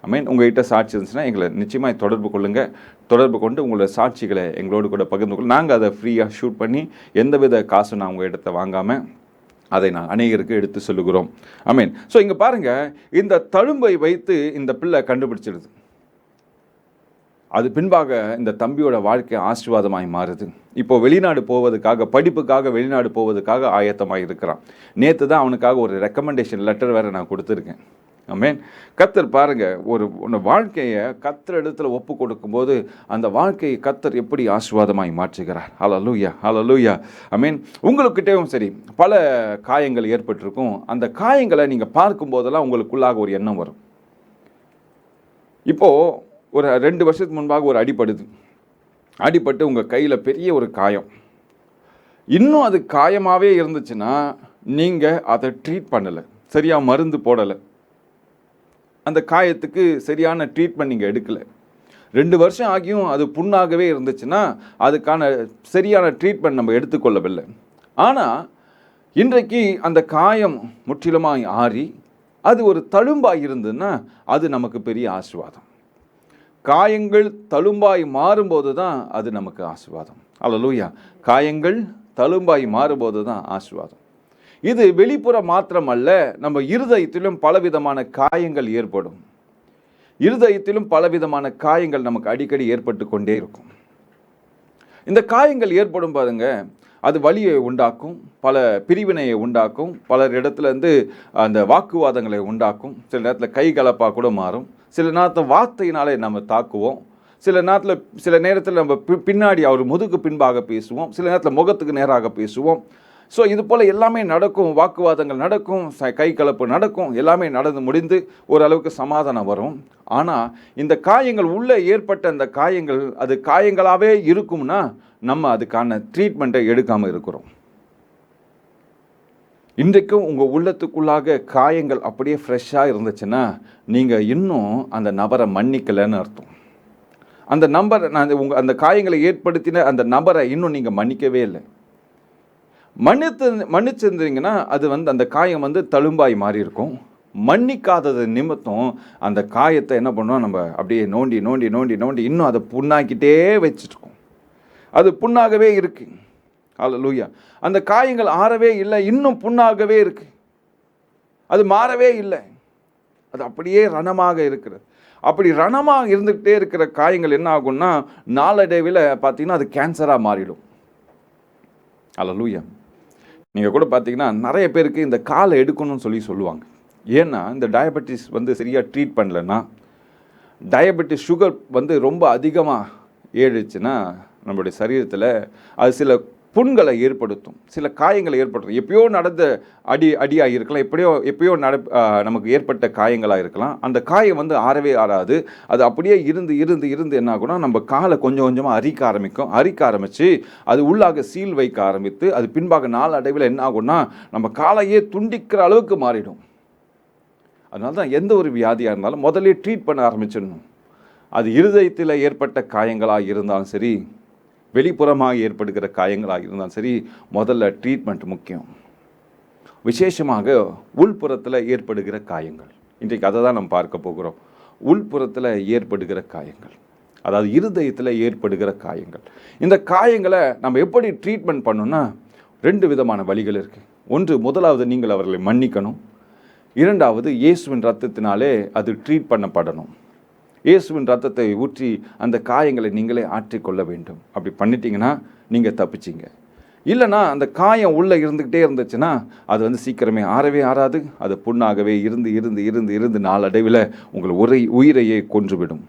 மீன் உங்கள்கிட்ட சாட்சி இருந்துச்சுன்னா எங்களை நிச்சயமாக தொடர்பு கொண்டு உங்களோட சாட்சிகளை எங்களோடு கூட பகிர்ந்து கொள்ள நாங்கள் அதை ஃப்ரீயாக ஷூட் பண்ணி எந்தவித காசும் நான் உங்கள் இடத்த வாங்காமல் அதை நான் அநேகருக்கு எடுத்து சொல்லுகிறோம். மீன். ஸோ இங்கே பாருங்கள், இந்த தழும்பை வைத்து இந்த பிள்ளை கண்டுபிடிச்சிடுது. அது பின்பாக இந்த தம்பியோட வாழ்க்கை ஆசீர்வாதமாய் மாறுது. இப்போ வெளிநாடு போவதுக்காக, படிப்புக்காக வெளிநாடு போவதுக்காக ஆயத்தமாக இருக்கிறான். நேற்று தான் அவனுக்காக ஒரு ரெக்கமெண்டேஷன் லெட்டர் வேறு நான் கொடுத்துருக்கேன். ஆமென். கர்த்தர் பாருங்கள், ஒரு வாழ்க்கையை கர்த்தர் இடத்துல ஒப்பு கொடுக்கும்போது அந்த வாழ்க்கையை கர்த்தர் எப்படி ஆசீர்வாதமாய் மாற்றுகிறார். ஹல்லேலூயா, ஹல்லேலூயா, ஆமென். உங்களுக்கிட்டேயும் சரி பல காயங்கள் ஏற்பட்டிருக்கும். அந்த காயங்களை நீங்கள் பார்க்கும்போதெல்லாம் உங்களுக்குள்ளாக ஒரு எண்ணம் வரும். இப்போது ஒரு 2 வருஷத்துக்கு முன்பாக ஒரு அடிபட்டு உங்கள் கையில் பெரிய ஒரு காயம். இன்னும் அது காயமாகவே இருந்துச்சுன்னா நீங்கள் அதை ட்ரீட் பண்ணலை, சரியாக மருந்து போடலை, அந்த காயத்துக்கு சரியான ட்ரீட்மெண்ட் நீங்கள் எடுக்கலை. 2 வருஷம் ஆகியும் அது புண்ணாகவே இருந்துச்சுன்னா அதுக்கான சரியான ட்ரீட்மெண்ட் நம்ம எடுத்துக்கொள்ளவில்லை. ஆனால் இன்றைக்கு அந்த காயம் முற்றிலுமாக ஆறி அது ஒரு தழும்பாக இருந்ததுன்னா அது நமக்கு பெரிய ஆசீர்வாதம். காயங்கள் தழும்பாய் மாறும்போது தான் அது நமக்கு ஆசீர்வாதம். அல்லேலூயா. காயங்கள் தழும்பாய் மாறும்போது தான் ஆசீர்வாதம். இது வெளிப்புற மாத்திரம் அல்ல, நம்ம இருதயத்திலும் பலவிதமான காயங்கள் ஏற்படும். இருதயத்திலும் பலவிதமான காயங்கள் நமக்கு அடிக்கடி ஏற்பட்டு கொண்டே இருக்கும். இந்த காயங்கள் ஏற்படும் பாருங்க, அது வலியை உண்டாக்கும், பல பிரிவினையை உண்டாக்கும், பலர் இடத்துல இருந்து அந்த வாக்குவாதங்களை உண்டாக்கும். சில நேரத்தில் கை கலப்பாக கூட மாறும். சில நேரத்தில் வார்த்தையினாலே நம்ம தாக்குவோம். சில நேரத்தில் நம்ம பின்னாடி அவர் முதுகு பின்பாக பேசுவோம். சில நேரத்தில் முகத்துக்கு நேராக பேசுவோம். ஸோ இது போல் எல்லாமே நடக்கும், வாக்குவாதங்கள் நடக்கும், கை கலப்பு நடக்கும், எல்லாமே நடந்து முடிந்து ஓரளவுக்கு சமாதானம் வரும். ஆனால் இந்த காயங்கள் உள்ளே ஏற்பட்ட அந்த காயங்கள் அது காயங்களாகவே இருக்கும்னா நம்ம அதுக்கான ட்ரீட்மெண்ட்டை எடுக்காமல் இருக்கிறோம். இன்றைக்கும் உங்கள் உள்ளத்துக்குள்ளாக காயங்கள் அப்படியே ஃப்ரெஷ்ஷாக இருந்துச்சுன்னா நீங்கள் இன்னும் அந்த நபரை மன்னிக்கலைன்னு அர்த்தம். அந்த நபரை அந்த காயங்களை ஏற்படுத்தின அந்த நபரை இன்னும் நீங்கள் மன்னிக்கவே இல்லை. மன்னிச்சிருந்தீங்கன்னா அது அந்த காயம் தழும்பாய் மாறி இருக்கும். மன்னிக்காதது நிமித்தம் அந்த காயத்தை என்ன பண்ணோம், நம்ம அப்படியே நோண்டி நோண்டி நோண்டி நோண்டி இன்னும் அதை புண்ணாக்கிட்டே வச்சுருக்கோம். அது புண்ணாகவே இருக்கு. அல்லேலூயா. அந்த காயங்கள் ஆறவே இல்லை, இன்னும் புண்ணாகவே இருக்கு, அது மாறவே இல்லை, அது அப்படியே ரணமாக இருக்கிறது. அப்படி ரணமாக இருந்துகிட்டே இருக்கிற காயங்கள் என்ன ஆகும்னா நாளடைவில் பார்த்தீங்கன்னா அது கேன்சராக மாறிடும். அல்லேலூயா. நீங்கள் கூட பார்த்தீங்கன்னா நிறைய பேருக்கு இந்த காலை எடுக்கணும்னு சொல்லுவாங்க. ஏன்னா இந்த டயபெட்டிஸ் சரியாக ட்ரீட் பண்ணலன்னா, டயபெட்டிஸ் சுகர் ரொம்ப அதிகமாக ஏறிடுச்சுன்னா நம்மளுடைய சரீரத்தில் அது சில புண்களை ஏற்படுத்தும், சில காயங்களை ஏற்படுத்தும். எப்பயோ நடந்த அடியாக இருக்கலாம், எப்பயோ நமக்கு ஏற்பட்ட காயங்களாக இருக்கலாம். அந்த காயம் ஆறவே ஆறாது. அது அப்படியே இருந்து என்ன ஆகும்னா நம்ம காலை கொஞ்சம் கொஞ்சமாக அரிக்க ஆரம்பித்து அது உள்ளாக சீல் வைக்க ஆரம்பித்து அது பின்பாக நாளடைவில் என்ன ஆகும்னா நம்ம காலையே துண்டிக்கிற அளவுக்கு மாறிடும். அதனால தான் எந்த ஒரு வியாதியாக இருந்தாலும் முதல்ல ட்ரீட் பண்ண ஆரம்பிச்சிடணும். அது இருதயத்தில் ஏற்பட்ட காயங்களாக இருந்தாலும் சரி, வெளிப்புறமாக ஏற்படுகிற காயங்களாக இருந்தாலும் சரி, முதல்ல ட்ரீட்மெண்ட் முக்கியம். விசேஷமாக உள்புறத்தில் ஏற்படுகிற காயங்கள், இன்றைக்கு அதை தான் நம்ம பார்க்க போகிறோம். உள்புறத்தில் ஏற்படுகிற காயங்கள், அதாவது இருதயத்தில் ஏற்படுகிற காயங்கள். இந்த காயங்களை நம்ம எப்படி ட்ரீட்மெண்ட் பண்ணணும்னா 2 விதமான வழிகள் இருக்குது. ஒன்று, முதலாவது நீங்கள் அவர்களை மன்னிக்கணும். இரண்டாவது, இயேசுவின் இரத்தத்தினாலே அது ட்ரீட் பண்ணப்படணும். இயேசுவின் இரத்தத்தை ஊற்றி அந்த காயங்களை நீங்களே ஆற்றிக்கொள்ள வேண்டும். அப்படி பண்ணிட்டீங்கன்னா நீங்கள் தப்பிச்சிங்க. இல்லைனா அந்த காயம் உள்ளே இருந்துக்கிட்டே இருந்துச்சுன்னா அது சீக்கிரமே ஆறவே ஆறாது. அது புண்ணாகவே இருந்து நாளடைவில் உங்கள் உயிரையே கொன்றுவிடும்.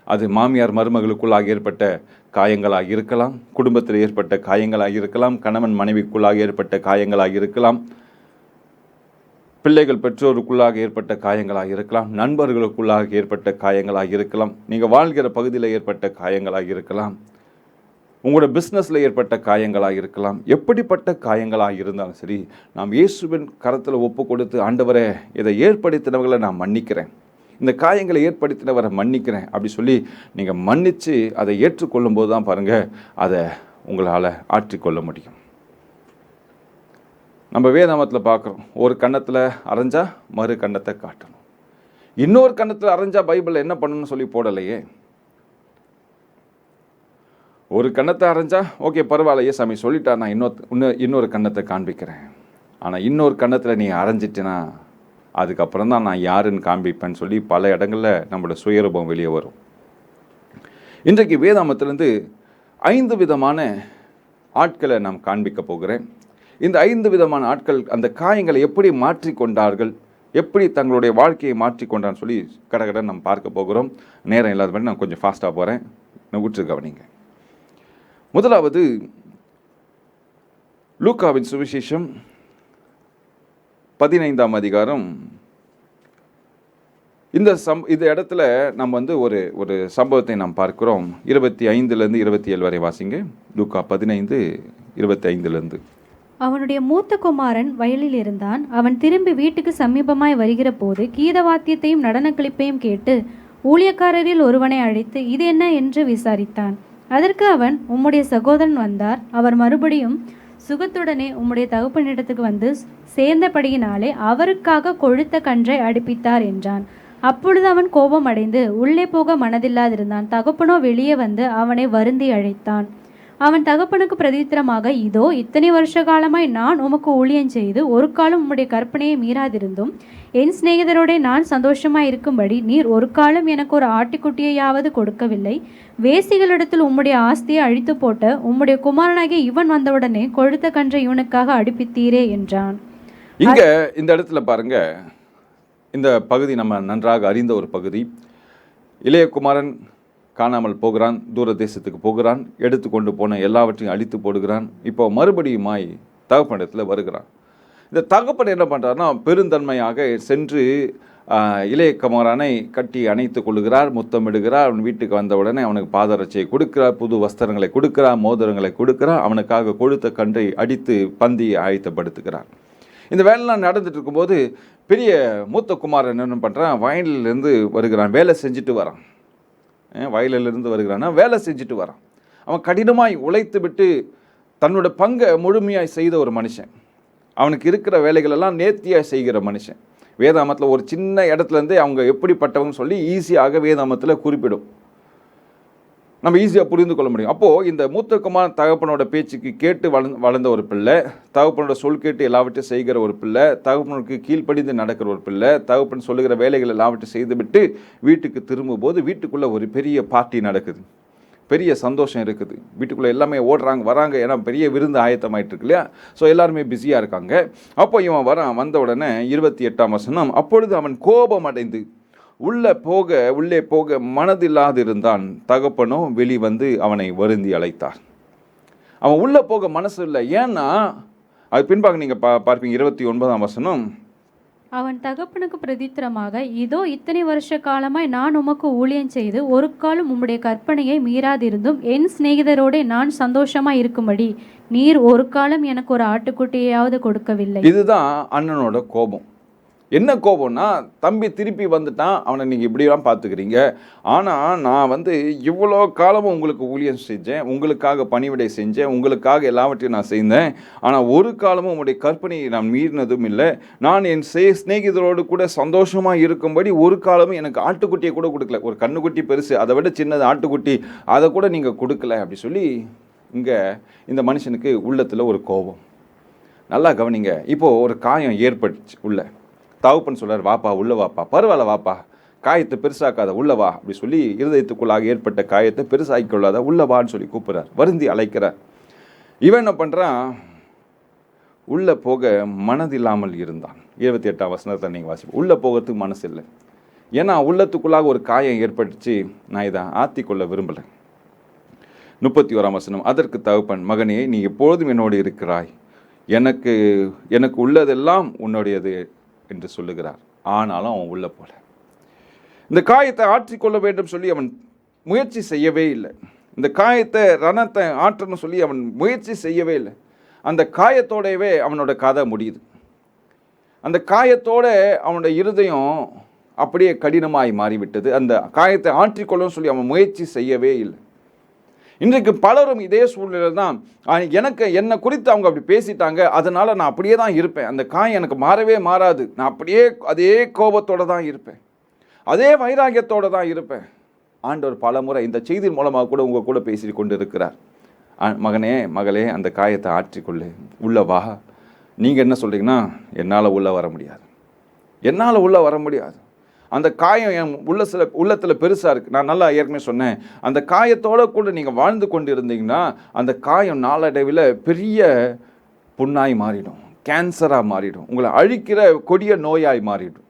அது மாமியார் மருமகளுக்குள்ளாக ஏற்பட்ட காயங்களாக இருக்கலாம், குடும்பத்தில் ஏற்பட்ட காயங்களாக இருக்கலாம், கணவன் மனைவிக்குள்ளாக ஏற்பட்ட காயங்களாக இருக்கலாம், பிள்ளைகள் பெற்றோருக்குள்ளாக ஏற்பட்ட காயங்களாக இருக்கலாம், நண்பர்களுக்குள்ளாக ஏற்பட்ட காயங்களாக இருக்கலாம், நீங்கள் வாழ்கிற பகுதியில் ஏற்பட்ட காயங்களாக இருக்கலாம், உங்களோட பிஸ்னஸில் ஏற்பட்ட காயங்களாக இருக்கலாம். எப்படிப்பட்ட காயங்களாக இருந்தாலும் சரி, நாம் இயேசுவின் கரத்தில் ஒப்பு கொடுத்து, ஆண்டவரே இதை ஏற்படுத்தினவர்களை நான் மன்னிக்கிறேன், இந்த காயங்களை ஏற்படுத்தினவரை மன்னிக்கிறேன் அப்படி சொல்லி நீங்கள் மன்னித்து அதை ஏற்றுக்கொள்ளும் போது தான் பாருங்கள் அதை உங்களால் ஆற்றிக்கொள்ள முடியும். நம்ம வேதாமத்தில் பார்க்குறோம், ஒரு கன்னத்தில் அரைஞ்சா மறு கன்னத்தை காட்டணும், இன்னொரு கன்னத்தில் அரைஞ்சா பைபிளில் என்ன பண்ணணும்னு சொல்லி போடலையே. ஒரு கன்னத்தை அரைஞ்சா ஓகே பரவாயில்லையே சாமி சொல்லிட்டா, நான் இன்னொரு கன்னத்தை காண்பிக்கிறேன். ஆனால் இன்னொரு கன்னத்தில் நீ அரைஞ்சிட்டினா அதுக்கப்புறம் தான் நான் யாருன்னு காண்பிப்பேன்னு சொல்லி பல இடங்களில் நம்மளோட சுயரூபம் வெளியே வரும். இன்றைக்கு வேதாமத்திலேருந்து 5 விதமான ஆட்களை நாம் காண்பிக்க போகிறேன். இந்த 5 விதமான ஆட்கள் அந்த காயங்களை எப்படி மாற்றிக்கொண்டார்கள், எப்படி தங்களுடைய வாழ்க்கையை மாற்றிக்கொண்டான்னு சொல்லி கடகடன் நம்ம பார்க்க போகிறோம். நேரம் இல்லாத மாதிரி நான் கொஞ்சம் ஃபாஸ்ட்டாக போகிறேன், நான் உற்று கவனிங்க. முதலாவது லூக்காவின் சுவிசேஷம் 15ஆம் அதிகாரம். இந்த இடத்துல நம்ம ஒரு சம்பவத்தை நாம் பார்க்கிறோம். 25லேருந்து 27 வரை வாசிங்க. லூக்கா 15:25. அவனுடைய மூத்த குமாரன் வயலில் இருந்தான். அவன் திரும்பி வீட்டுக்கு சமீபமாய் வருகிற போது கீதவாத்தியத்தையும் நடனக்களிப்பையும் கேட்டு ஊழியக்காரரில் ஒருவனை அழைத்து இது என்ன என்று விசாரித்தான். அதற்கு அவன், உம்முடைய சகோதரன் வந்தார், அவர் மறுபடியும் சுகத்துடனே உம்முடைய தகப்பனிடத்துக்கு வந்து சேர்ந்தபடியினாலே அவருக்காக கொழுத்த கன்றை அடுப்பித்தார் என்றான். அப்பொழுது அவன் கோபம் அடைந்து உள்ளே போக மனதில்லாதிருந்தான். தகப்பனோ வெளியே வந்து அவனை வருந்தி அழைத்தான். அவன் தகப்பனுக்கு பிரதித்திரமாக, இதோ இத்தனை வருஷ காலமாய் நான் உமக்கு ஊழியம் செய்து ஒரு காலம் உம்முடைய கற்பனையை மீறாதிருந்தும் என் சிநேகிதரோட நான் சந்தோஷமாய் இருக்கும்படி நீர் ஒரு காலம் எனக்கு ஒரு ஆட்டுக்குட்டியையாவது கொடுக்கவில்லை. வேசிகளிடத்தில் உம்முடைய ஆஸ்தியை அழித்து போட்ட உம்முடைய குமாரனாகிய இவன் வந்தவுடனே கொழுத்த கன்றை இவனுக்காக அடுப்பித்தீரே என்றான். இங்க இந்த இடத்துல பாருங்க, இந்த பகுதி நம்ம நன்றாக அறிந்த ஒரு பகுதி. இளைய குமாரன் காணாமல் போகிறான், தூர தேசத்துக்கு போகிறான், எடுத்துக்கொண்டு போன எல்லாவற்றையும் அழித்து போடுகிறான். இப்போ மறுபடியுமாய் தகப்பனிடத்தில் வருகிறான். இந்த தகப்பன் என்ன பண்ணுறாருன்னா, பெருந்தன்மையாக சென்று இளைய குமாரனை கட்டி அணைத்து கொள்ளுகிறார், முத்தமிடுகிறார். அவன் வீட்டுக்கு வந்த உடனே அவனுக்கு பாதரட்சியை கொடுக்கிறார், புது வஸ்திரங்களை கொடுக்கிறார், மோதிரங்களை கொடுக்கிறார். அவனுக்காக கொழுத்த கன்றை அடித்து பந்தியை ஆயத்தப்படுத்துகிறார். இந்த வேலைலாம் நடந்துட்டு இருக்கும்போது பெரிய மூத்த குமாரன் என்ன பண்ணுறான், வயலிலிருந்து வருகிறான், வேலை செஞ்சுட்டு வரான். வயலிலிருந்து வருகிறான்னா வேலை செஞ்சுட்டு வரான். அவன் கடினமாய் உழைத்து விட்டு தன்னோட பங்கை முழுமையாய் செய்த ஒரு மனுஷன். அவனுக்கு இருக்கிற வேலைகளெல்லாம் நேர்த்தியாக செய்கிற மனுஷன். வேதாமத்தில் ஒரு சின்ன இடத்துலேருந்தே அவங்க எப்படிப்பட்டவங்க சொல்லி ஈஸியாக வேதாமத்தில் குறிப்பிடும், நம்ம ஈஸியாக புரிந்து கொள்ள முடியும். அப்போது இந்த மூத்த குமாரன் தகப்பனோட பேச்சுக்கு கேட்டு வளர்ந்த ஒரு பிள்ளை, தகப்பனோட சொல் கேட்டு எல்லாவற்றையும் செய்கிற ஒரு பிள்ளை, தகப்பனுக்கு கீழ்ப்படிந்து நடக்கிற ஒரு பிள்ளை, தகப்பன் சொல்லுகிற வேலைகள் எல்லாவற்றையும் செய்துவிட்டு வீட்டுக்கு திரும்பும்போது வீட்டுக்குள்ளே ஒரு பெரிய பார்ட்டி நடக்குது, பெரிய சந்தோஷம் இருக்குது. வீட்டுக்குள்ளே எல்லாமே ஓடுறாங்க வராங்க, ஏன்னா பெரிய விருந்து ஆயத்தமாயிட்டு இருக்கு இல்லையா. ஸோ எல்லாருமே பிஸியாக இருக்காங்க. அப்போ இவன் வந்த உடனே 28ஆம் வசனம், அப்பொழுது அவன் கோபம் அடைந்து உள்ளே போக மனதில்லாதிருந்தான். தகப்பனோ வெளிவந்து அவனை வருந்தி அழைத்தார். அவன் உள்ளே போக மனசு இல்லை. ஏன்னா அது பின்பாக நீங்கள் பார்ப்பீங்க 29ஆம் வசனம், அவன் தகப்பனுக்கு பிரதித்திரமாக, இதோ இத்தனை வருஷ காலமாய் நான் உமக்கு ஊழியம் செய்து ஒரு காலம் உம்முடைய கற்பனையை மீறாதிருந்தும் என் சிநேகிதரோட நான் சந்தோஷமாய் இருக்கும்படி நீர் ஒரு காலம் எனக்கு ஒரு ஆட்டுக்குட்டியாவது கொடுக்கவில்லை. இதுதான் அண்ணனோட கோபம். என்ன கோபம்னா, தம்பி திருப்பி வந்துட்டான், அவனை நீங்கள் இப்படிலாம் பார்த்துக்கிறீங்க, ஆனால் நான் இவ்வளோ காலமும் உங்களுக்கு ஊழியம் செஞ்சேன், உங்களுக்காக பணிவிடை செஞ்சேன், உங்களுக்காக எல்லாவற்றையும் நான் செய்தேன், ஆனால் ஒரு காலமும் உங்களுடைய கற்பனையை நான் மீறினதும் இல்லை. நான் என் சிநேகிதரோடு கூட சந்தோஷமாக இருக்கும்படி ஒரு காலமும் எனக்கு ஆட்டுக்குட்டியை கூட கொடுக்கல. ஒரு கண்ணுக்குட்டி பெருசு, அதை விட சின்னது ஆட்டுக்குட்டி, அதை கூட நீங்கள் கொடுக்கல அப்படி சொல்லி இங்கே இந்த மனுஷனுக்கு உள்ளத்தில் ஒரு கோபம். நல்லா கவனிங்க. இப்போது ஒரு காயம் ஏற்பட்டுச்சு உள்ள. தகப்பன் சொல்கிறார், வாப்பா உள்ள வாப்பா, பரவாயில்ல வாப்பா, காயத்தை பெருசாக்காத உள்ள வா அப்படி சொல்லி இருதயத்துக்குள்ளாக ஏற்பட்ட காயத்தை பெருசாக்கி கொள்ளாத உள்ள வான்னு சொல்லி கூப்பிட்றார், வருந்தி அழைக்கிறார். இவன் என்ன பண்ணுறான், உள்ளே போக மனதில்லாமல் இருந்தான். 28ஆம் வசனத்தை நீங்கள் வாசிப்போம். உள்ளே போகிறதுக்கு மனசு இல்லை. ஏன்னா உள்ளத்துக்குள்ளாக ஒரு காயம் ஏற்பட்டுச்சு, நான் இதை ஆற்றிக்கொள்ள விரும்பலை. 31ஆம் வசனம், அதற்கு தகப்பன், மகனே நீ எப்பொழுதும் என்னோடு இருக்கிறாய், எனக்கு உள்ளதெல்லாம் உன்னுடையது என்று சொல்லுகிறார். ஆனாலும் அவன் உள்ள போல. இந்த காயத்தை ஆற்றிக்கொள்ள வேண்டும் சொல்லி அவன் முயற்சி செய்யவே இல்லை. இந்த காயத்தை ரணத்தை ஆற்றணும் சொல்லி அவன் முயற்சி செய்யவே இல்லை. அந்த காயத்தோடவே அவனோட கதை முடியுது. அந்த காயத்தோட அவனோட இருதயம் அப்படியே கடினமாய் மாறிவிட்டது. அந்த காயத்தை ஆற்றிக்கொள்ளணும் சொல்லி அவன் முயற்சி செய்யவே இல்லை. இன்றைக்கு பலரும் இதே சூழ்நிலை தான். என்னை குறித்து அவங்க அப்படி பேசிட்டாங்க, அதனால் நான் அப்படியே தான் இருப்பேன், அந்த காயம் எனக்கு மாறவே மாறாது, நான் அப்படியே அதே கோபத்தோடு தான் இருப்பேன், அதே வைராகியத்தோடு தான் இருப்பேன். ஆண்டவர் பல முறை இந்த செய்தியின் மூலமாக கூட உங்கள் கூட பேசி கொண்டு இருக்கிறார். மகனே மகளே, அந்த காயத்தை ஆற்றிக்கொள்ளு, உள்ள வா. நீங்கள் என்ன சொல்கிறீங்கன்னா, என்னால் உள்ளே வர முடியாது, என்னால் உள்ளே வர முடியாது, அந்த காயம் என் உள்ளத்தில் பெருசாக இருக்குது. நான் நல்லா ஏற்கனவே சொன்னேன், அந்த காயத்தோடு கூட நீங்கள் வாழ்ந்து கொண்டு இருந்தீங்கன்னா அந்த காயம் நாளடைவில் பெரிய புண்ணாய் மாறிடும், கேன்சராக மாறிடும், உங்களை அழிக்கிற கொடிய நோயாய் மாறிடும்.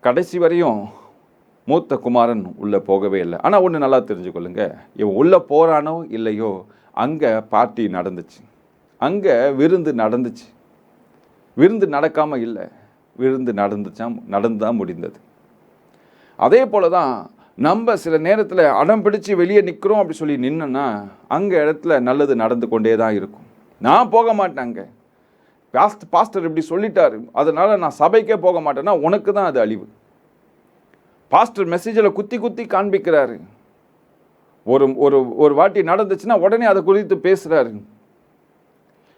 கடைசி வரையும் மூத்த குமாரன் உள்ளே போகவே இல்லை. ஆனால் ஒன்று நல்லா தெரிஞ்சுக்கொள்ளுங்க, இவன் உள்ளே போகிறானோ இல்லையோ, அங்கே பார்ட்டி நடந்துச்சு, அங்கே விருந்து நடந்துச்சு. விருந்து நடக்காமல் இல்லை, விருந்து நடந்து தான் முடிந்தது. அதே போல தான் நம்ம சில நேரத்தில் அடம் பிடிச்சி வெளியே நிற்கிறோம் அப்படி சொல்லி நின்னோன்னா அங்கே இடத்துல நல்லது நடந்து கொண்டே தான் இருக்கும். நான் போக மாட்டேங்க, பாஸ்டர் இப்படி சொல்லிட்டாரு, அதனால் நான் சபைக்கே போக மாட்டேன்னா உனக்கு தான் அது அழிவு. பாஸ்டர் மெசேஜில் குத்தி காண்பிக்கிறாரு, ஒரு வாட்டி நடந்துச்சுன்னா உடனே அதை குறித்து பேசுகிறாரு.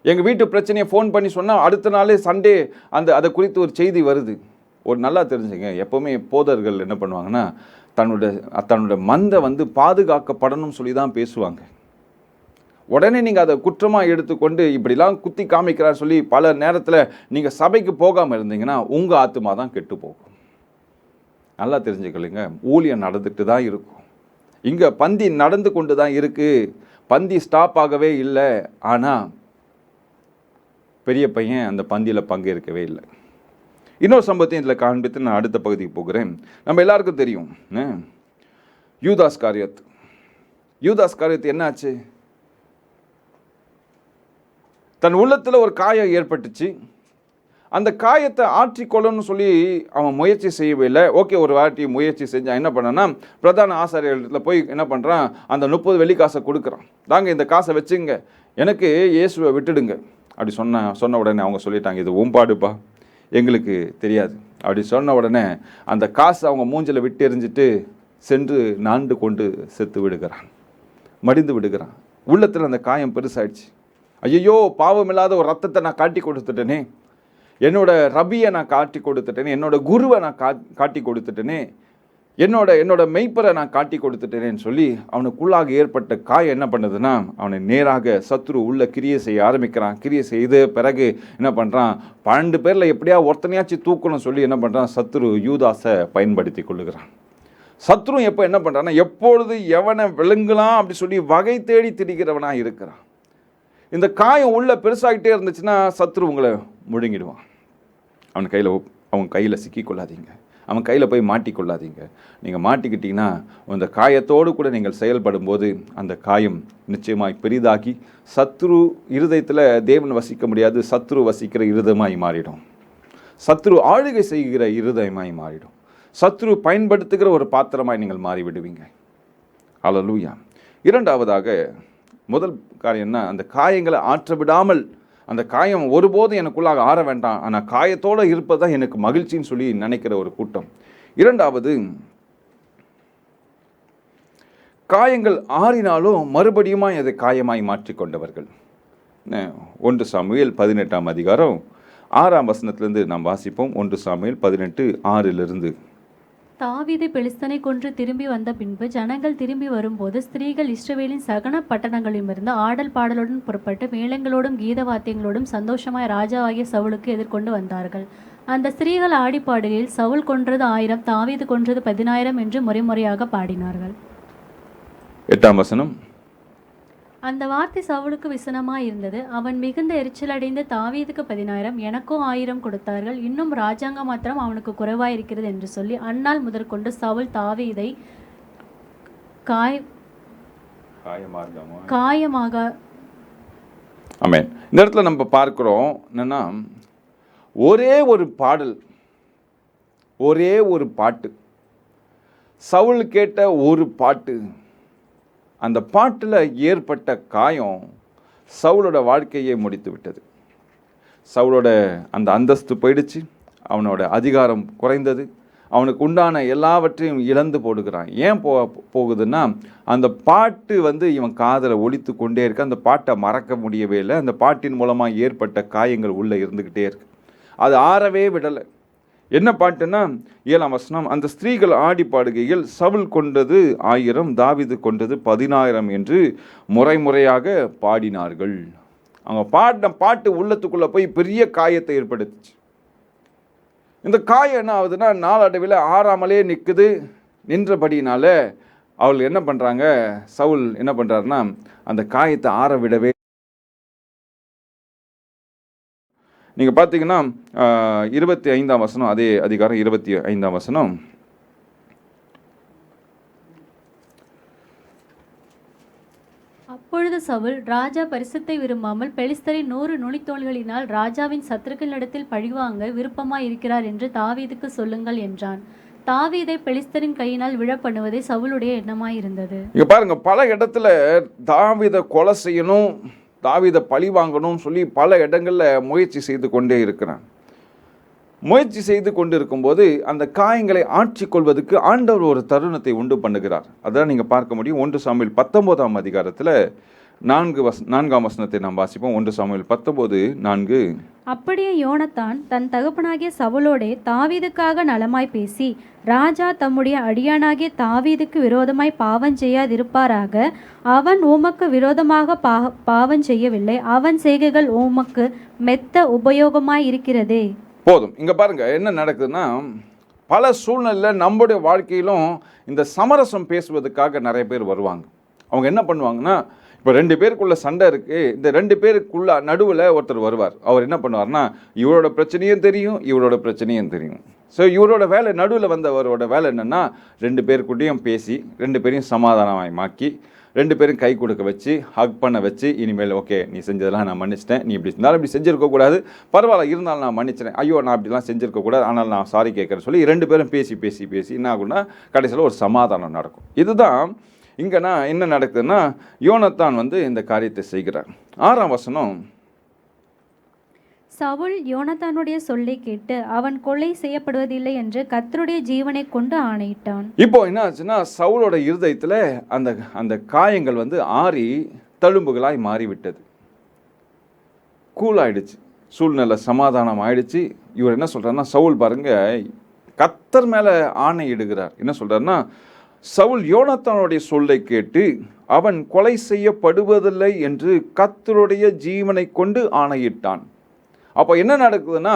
எங்கள் வீட்டு பிரச்சனையை ஃபோன் பண்ணி சொன்னால் அடுத்த நாளே சண்டே அதை குறித்து ஒரு செய்தி வருது. ஒரு நல்லா தெரிஞ்சுங்க, எப்போவுமே போதர்கள் என்ன பண்ணுவாங்கன்னா, தன்னோட மந்தை பாதுகாக்கப்படணும்னு சொல்லி தான் பேசுவாங்க. உடனே நீங்கள் அதை குற்றமாக எடுத்துக்கொண்டு இப்படிலாம் குத்தி காமிக்கிறான்னு சொல்லி பல நேரத்தில் நீங்கள் சபைக்கு போகாமல் இருந்தீங்கன்னா உங்கள் ஆத்மா தான் கெட்டு போகும். நல்லா தெரிஞ்சுக்கலைங்க, ஊழியம் நடந்துட்டு தான் இருக்கும். இங்கே பந்தி நடந்து கொண்டு தான் இருக்குது, பந்தி ஸ்டாப் ஆகவே இல்லை. ஆனால் பெரிய பையன் அந்த பந்தியில் பங்கேற்கவே இல்லை. இன்னொரு சம்பவத்தையும் இதில் காண்பித்து நான் அடுத்த பகுதிக்கு போகிறேன். நம்ம எல்லாருக்கும் தெரியும், யூதாஸ் காரியத். யூதாஸ் காரியத் என்னாச்சு? தன் உள்ளத்தில் ஒரு காயம் ஏற்பட்டுச்சு. அந்த காயத்தை ஆற்றிக்கொள்ளணும்னு சொல்லி அவன் முயற்சி செய்யவே இல்லை. ஓகே, ஒரு வாட்டி முயற்சி செஞ்சான். என்ன பண்ணான்னா, பிரதான ஆசாரியர்களில் போய் என்ன பண்ணுறான், அந்த 30 வெள்ளிக்காசை கொடுக்குறான். தாங்க இந்த காசை வச்சுங்க, எனக்கு இயேசுவை விட்டுடுங்க அப்படி சொன்ன உடனே அவங்க சொல்லிட்டாங்க, இது ஊம்பாடுப்பா, எங்களுக்கு தெரியாது அப்படி சொன்ன உடனே அந்த காசை அவங்க மூஞ்சில் விட்டு எறிஞ்சிட்டு சென்று நாண்டு கொண்டு செத்து விடுகிறான், மடிந்து விடுகிறான். உள்ளத்தில் அந்த காயம் பெருசாயிடுச்சு. ஐயோ, பாவமில்லாத ஒரு ரத்தத்தை நான் காட்டி கொடுத்துட்டேனே, என்னோட ரபியை நான் காட்டி கொடுத்துட்டேனே, என்னோட குருவை நான் காட்டி கொடுத்துட்டேனே, என்னோட மெய்ப்பரை நான் காட்டி கொடுத்துட்டேனேன்னு சொல்லி அவனுக்குள்ளாக ஏற்பட்ட காயம் என்ன பண்ணுதுன்னா, அவனை நேராக சத்ரு உள்ள கிரியை செய்ய ஆரம்பிக்கிறான். கிரியை செய்து பிறகு என்ன பண்ணுறான், 12 பேரில் எப்படியா ஒருத்தனையாச்சும் தூக்கணும்னு சொல்லி என்ன பண்ணுறான், சத்ரு யூதாஸை பயன்படுத்தி கொள்ளுகிறான். சத்ரு எப்போ என்ன பண்ணுறான்னா, எப்பொழுது எவனை விழுங்கலாம் அப்படி சொல்லி வகை தேடி திரிகிறவனாக இருக்கிறான். இந்த காயம் உள்ள பெருசாகிட்டே இருந்துச்சுன்னா சத்ரு உங்களை முழுங்கிடுவான். அவன் கையில் சிக்கிக்கொள்ளாதீங்க, அவன் கையில் போய் மாட்டிக்கொள்ளாதீங்க. நீங்கள் மாட்டிக்கிட்டீங்கன்னா அந்த காயத்தோடு கூட நீங்கள் செயல்படும் போது அந்த காயம் நிச்சயமாய் பெரிதாகி சத்ரு இருதயத்தில் தேவன் வசிக்க முடியாது, சத்ரு வசிக்கிற இருதயமாய் மாறிடும், சத்ரு ஆளுகை செய்கிற இருதயமாய் மாறிடும், சத்ரு பயன்படுத்துகிற ஒரு பாத்திரமாய் நீங்கள் மாறிவிடுவீங்க. அல்லேலூயா. இரண்டாவதாக, முதல் காரியம்னா அந்த காயங்களை ஆற்ற விடாமல், அந்த காயம் ஒருபோதும் எனக்குள்ளாக ஆற வேண்டாம், ஆனால் காயத்தோடு இருப்பது தான் எனக்கு மகிழ்ச்சின்னு சொல்லி நினைக்கிற ஒரு கூட்டம். இரண்டாவது, காயங்கள் ஆறினாலும் மறுபடியுமா அதை காயமாய் மாற்றிக்கொண்டவர்கள். 1 சாமுவேல் 18ஆம் அதிகாரம் 6ஆம் வசனத்திலிருந்து நாம் வாசிப்போம். 1 சாமுவேல் 18:6. தாவீது பெலிஸ்தனை கொன்று திரும்பி வந்த பின்பு ஜனங்கள் திரும்பி வரும்போது ஸ்திரீகள் இஸ்ரவேலின் சகல பட்டணங்களிலிருந்து ஆடல் பாடலுடன் புறப்பட்டு மேளங்களோடும் கீத வாத்தியங்களோடும் சந்தோஷமாய் ராஜாவாகிய சவுலுக்கு எதிர்கொண்டு வந்தார்கள். அந்த ஸ்திரீகள் ஆடி பாடுகையில் சவுல் கொன்றது 1000, தாவீது கொன்றது 10000 என்று முறைமுறையாக பாடினார்கள். 8ஆம் வசனம். அந்த வார்த்தை சவுலுக்கு விசனமாய் இருந்தது. அவன் மிகுந்த எரிச்சலடைந்து, தாவீதுக்கு 10000, எனக்கோ 1000 கொடுத்தார்கள், இன்னும் ராஜாங்க மாத்திரம் அவனுக்கு குறைவாய் இருக்கிறது என்று சொல்லி அந்நாள் முதற்கொண்டு சவுல் தாவீதை காயமாக. ஆமென். இந்த இடத்துல நம்ம பார்க்கிறோம் என்னன்னா, ஒரே ஒரு பாடல், ஒரே ஒரு பாட்டு, சவுல் கேட்ட ஒரு பாட்டு, அந்த பாட்டில் ஏற்பட்ட காயம் சவுலோட வாழ்க்கையை முடித்து விட்டது. சவுலோட அந்த அந்தஸ்து போயிடுச்சு, அவனோட அதிகாரம் குறைந்தது, அவனுக்கு உண்டான எல்லாவற்றையும் இழந்து போடுகிறான். ஏன் போகுதுன்னா, அந்த பாட்டு இவன் காதில் ஒலித்து கொண்டே இருக்கு, அந்த பாட்டை மறக்க முடியவே இல்லை. அந்த பாட்டின் மூலமாக ஏற்பட்ட காயங்கள் உள்ளே இருந்துக்கிட்டே இருக்கு, அது ஆறவே விடலை. என்ன பாட்டுன்னா 7ஆம் வசனம். அந்த ஸ்திரீகள் ஆடி பாடுகையில் சவுல் கொண்டது 1000, தாவீது கொண்டது 10000 என்று முறைமுறையாக பாடினார்கள். அவங்க பாடின பாட்டு உள்ளத்துக்குள்ளே போய் பெரிய காயத்தை ஏற்படுத்துச்சு. இந்த காயம் என்ன ஆகுதுன்னா, நாளடைவில் ஆறாமலே நிற்குது. நின்றபடினால அவள் என்ன பண்ணுறாங்க, சவுல் என்ன பண்ணுறாருன்னா, அந்த காயத்தை ஆற விடவே. நீங்கள் பார்த்தீங்கன்னா 25ஆம் வசனம், அதே அதிகாரம் 25ஆம் வசனம். அப்பொழுது சவுல், ராஜா பரிசுத்தை விரும்பாமல் பெலிஸ்தரின் 100 நுனித்தோள்களினால் ராஜாவின் சத்துருக்களிடத்தில் பழிவாங்க விருப்பமாய் இருக்கிறார் என்று தாவீதுக்கு சொல்லுங்கள் என்றான். தாவீதை பெலிஸ்தரின் கையினால் விழ பண்ணுவதே சவுலுடைய எண்ணமாய் இருந்தது. இங்க பாருங்க, பல இடத்துல தாவீதை கொலை செய்யணும், தாவீதை பழி வாங்கணும்னு சொல்லி பல இடங்களில் முயற்சி செய்து கொண்டே இருக்கிறான். முயற்சி செய்து கொண்டு இருக்கும்போது அந்த காயங்களை ஆற்றிக்கொள்வதற்கு ஆண்டவர் ஒரு தருணத்தை உண்டு பண்ணுகிறார். அதான் நீங்கள் பார்க்க முடியும். 1 சாமுவேல் 19ஆம் அதிகாரத்தில் 4ஆம் வசனத்தை நாம் வாசிப்போம். 1 சாமுவேல் 19:4. அப்படியே யோனத்தான் தன் தகப்பனாகிய சவுலோடே தாவீதுக்காக நலமாய் பேசி, ராஜா தம்முடைய அடியானாகிய தாவீதுக்கு விரோதமாய் பாவம் செய்யாதிருப்பாராக, அவன் உமக்கு விரோதமாக பாவம் செய்யவில்லை, அவன் செய்கைகள் உமக்கு மெத்த உபயோகமாய் இருக்கிறதே. போதும். இங்க பாருங்க என்ன நடக்குதுன்னா, பல சூழ்நிலையில் நம்முடைய வாழ்க்கையிலும் இந்த சமரசம் பேசுவதற்காக நிறைய பேர் வருவாங்க. அவங்க என்ன பண்ணுவாங்கன்னா, இப்போ 2 பேருக்குள்ள சண்டை இருக்குது. இந்த 2 பேருக்குள்ள நடுவில் ஒருத்தர் வருவார். அவர் என்ன பண்ணுவார்னா, இவரோட பிரச்சனையும் தெரியும், இவரோட பிரச்சனையும் தெரியும். ஸோ இவரோட வேலை, நடுவில் வந்தவரோட வேலை என்னென்னா, 2 பேருக்குள்ளேயும் பேசி 2 பேரையும் சமாதானமாக்கி 2 பேரும் கை கொடுக்க வச்சு, ஹக் பண்ண வச்சு, இனிமேல் ஓகே நீ செஞ்சதெல்லாம் நான் மன்னிச்சிட்டேன், நீ இப்படி இருந்தாலும் இப்படி செஞ்சுருக்கக்கூடாது, பரவாயில்ல இருந்தாலும் நான் மன்னிச்சிட்டேன், ஐயோ நான் அப்படிலாம் செஞ்சுருக்கக்கூடாது, ஆனால் நான் சாரி கேட்குறேன்னு சொல்லி 2 பேரும் பேசி பேசி பேசி என்ன ஆகுன்னா கடைசியில் ஒரு சமாதானம் நடக்கும். இதுதான் இங்கே நான் என்ன நடக்குதுன்னா, யோனத்தான் இந்த காரியத்தை செய்கிறார். 6ஆம் வசனம், சவுல் யோனத்தானுடைய சொல்லை கேட்டு அவன் கொலை செய்யப்படுவதில்லை என்று கர்த்தருடைய ஜீவனை கொண்டு ஆணையிட்டான். இப்போ என்ன ஆச்சுன்னா, சவுலோட இருதயத்தில் அந்த அந்த காயங்கள் ஆறி தழும்புகளாய் மாறிவிட்டது. கூல் ஆயிடுச்சு, சூழ்நிலை சமாதானம் ஆயிடுச்சு. இவர் என்ன சொல்றாருன்னா, சவுல் பாருங்க கர்த்தர் மேலே ஆணையிடுகிறார். என்ன சொல்றாருன்னா, சவுல் யோனத்தானுடைய சொல்லை கேட்டு அவன் கொலை செய்யப்படுவதில்லை என்று கர்த்தருடைய ஜீவனை கொண்டு ஆணையிட்டான். அப்போ என்ன நடக்குதுன்னா,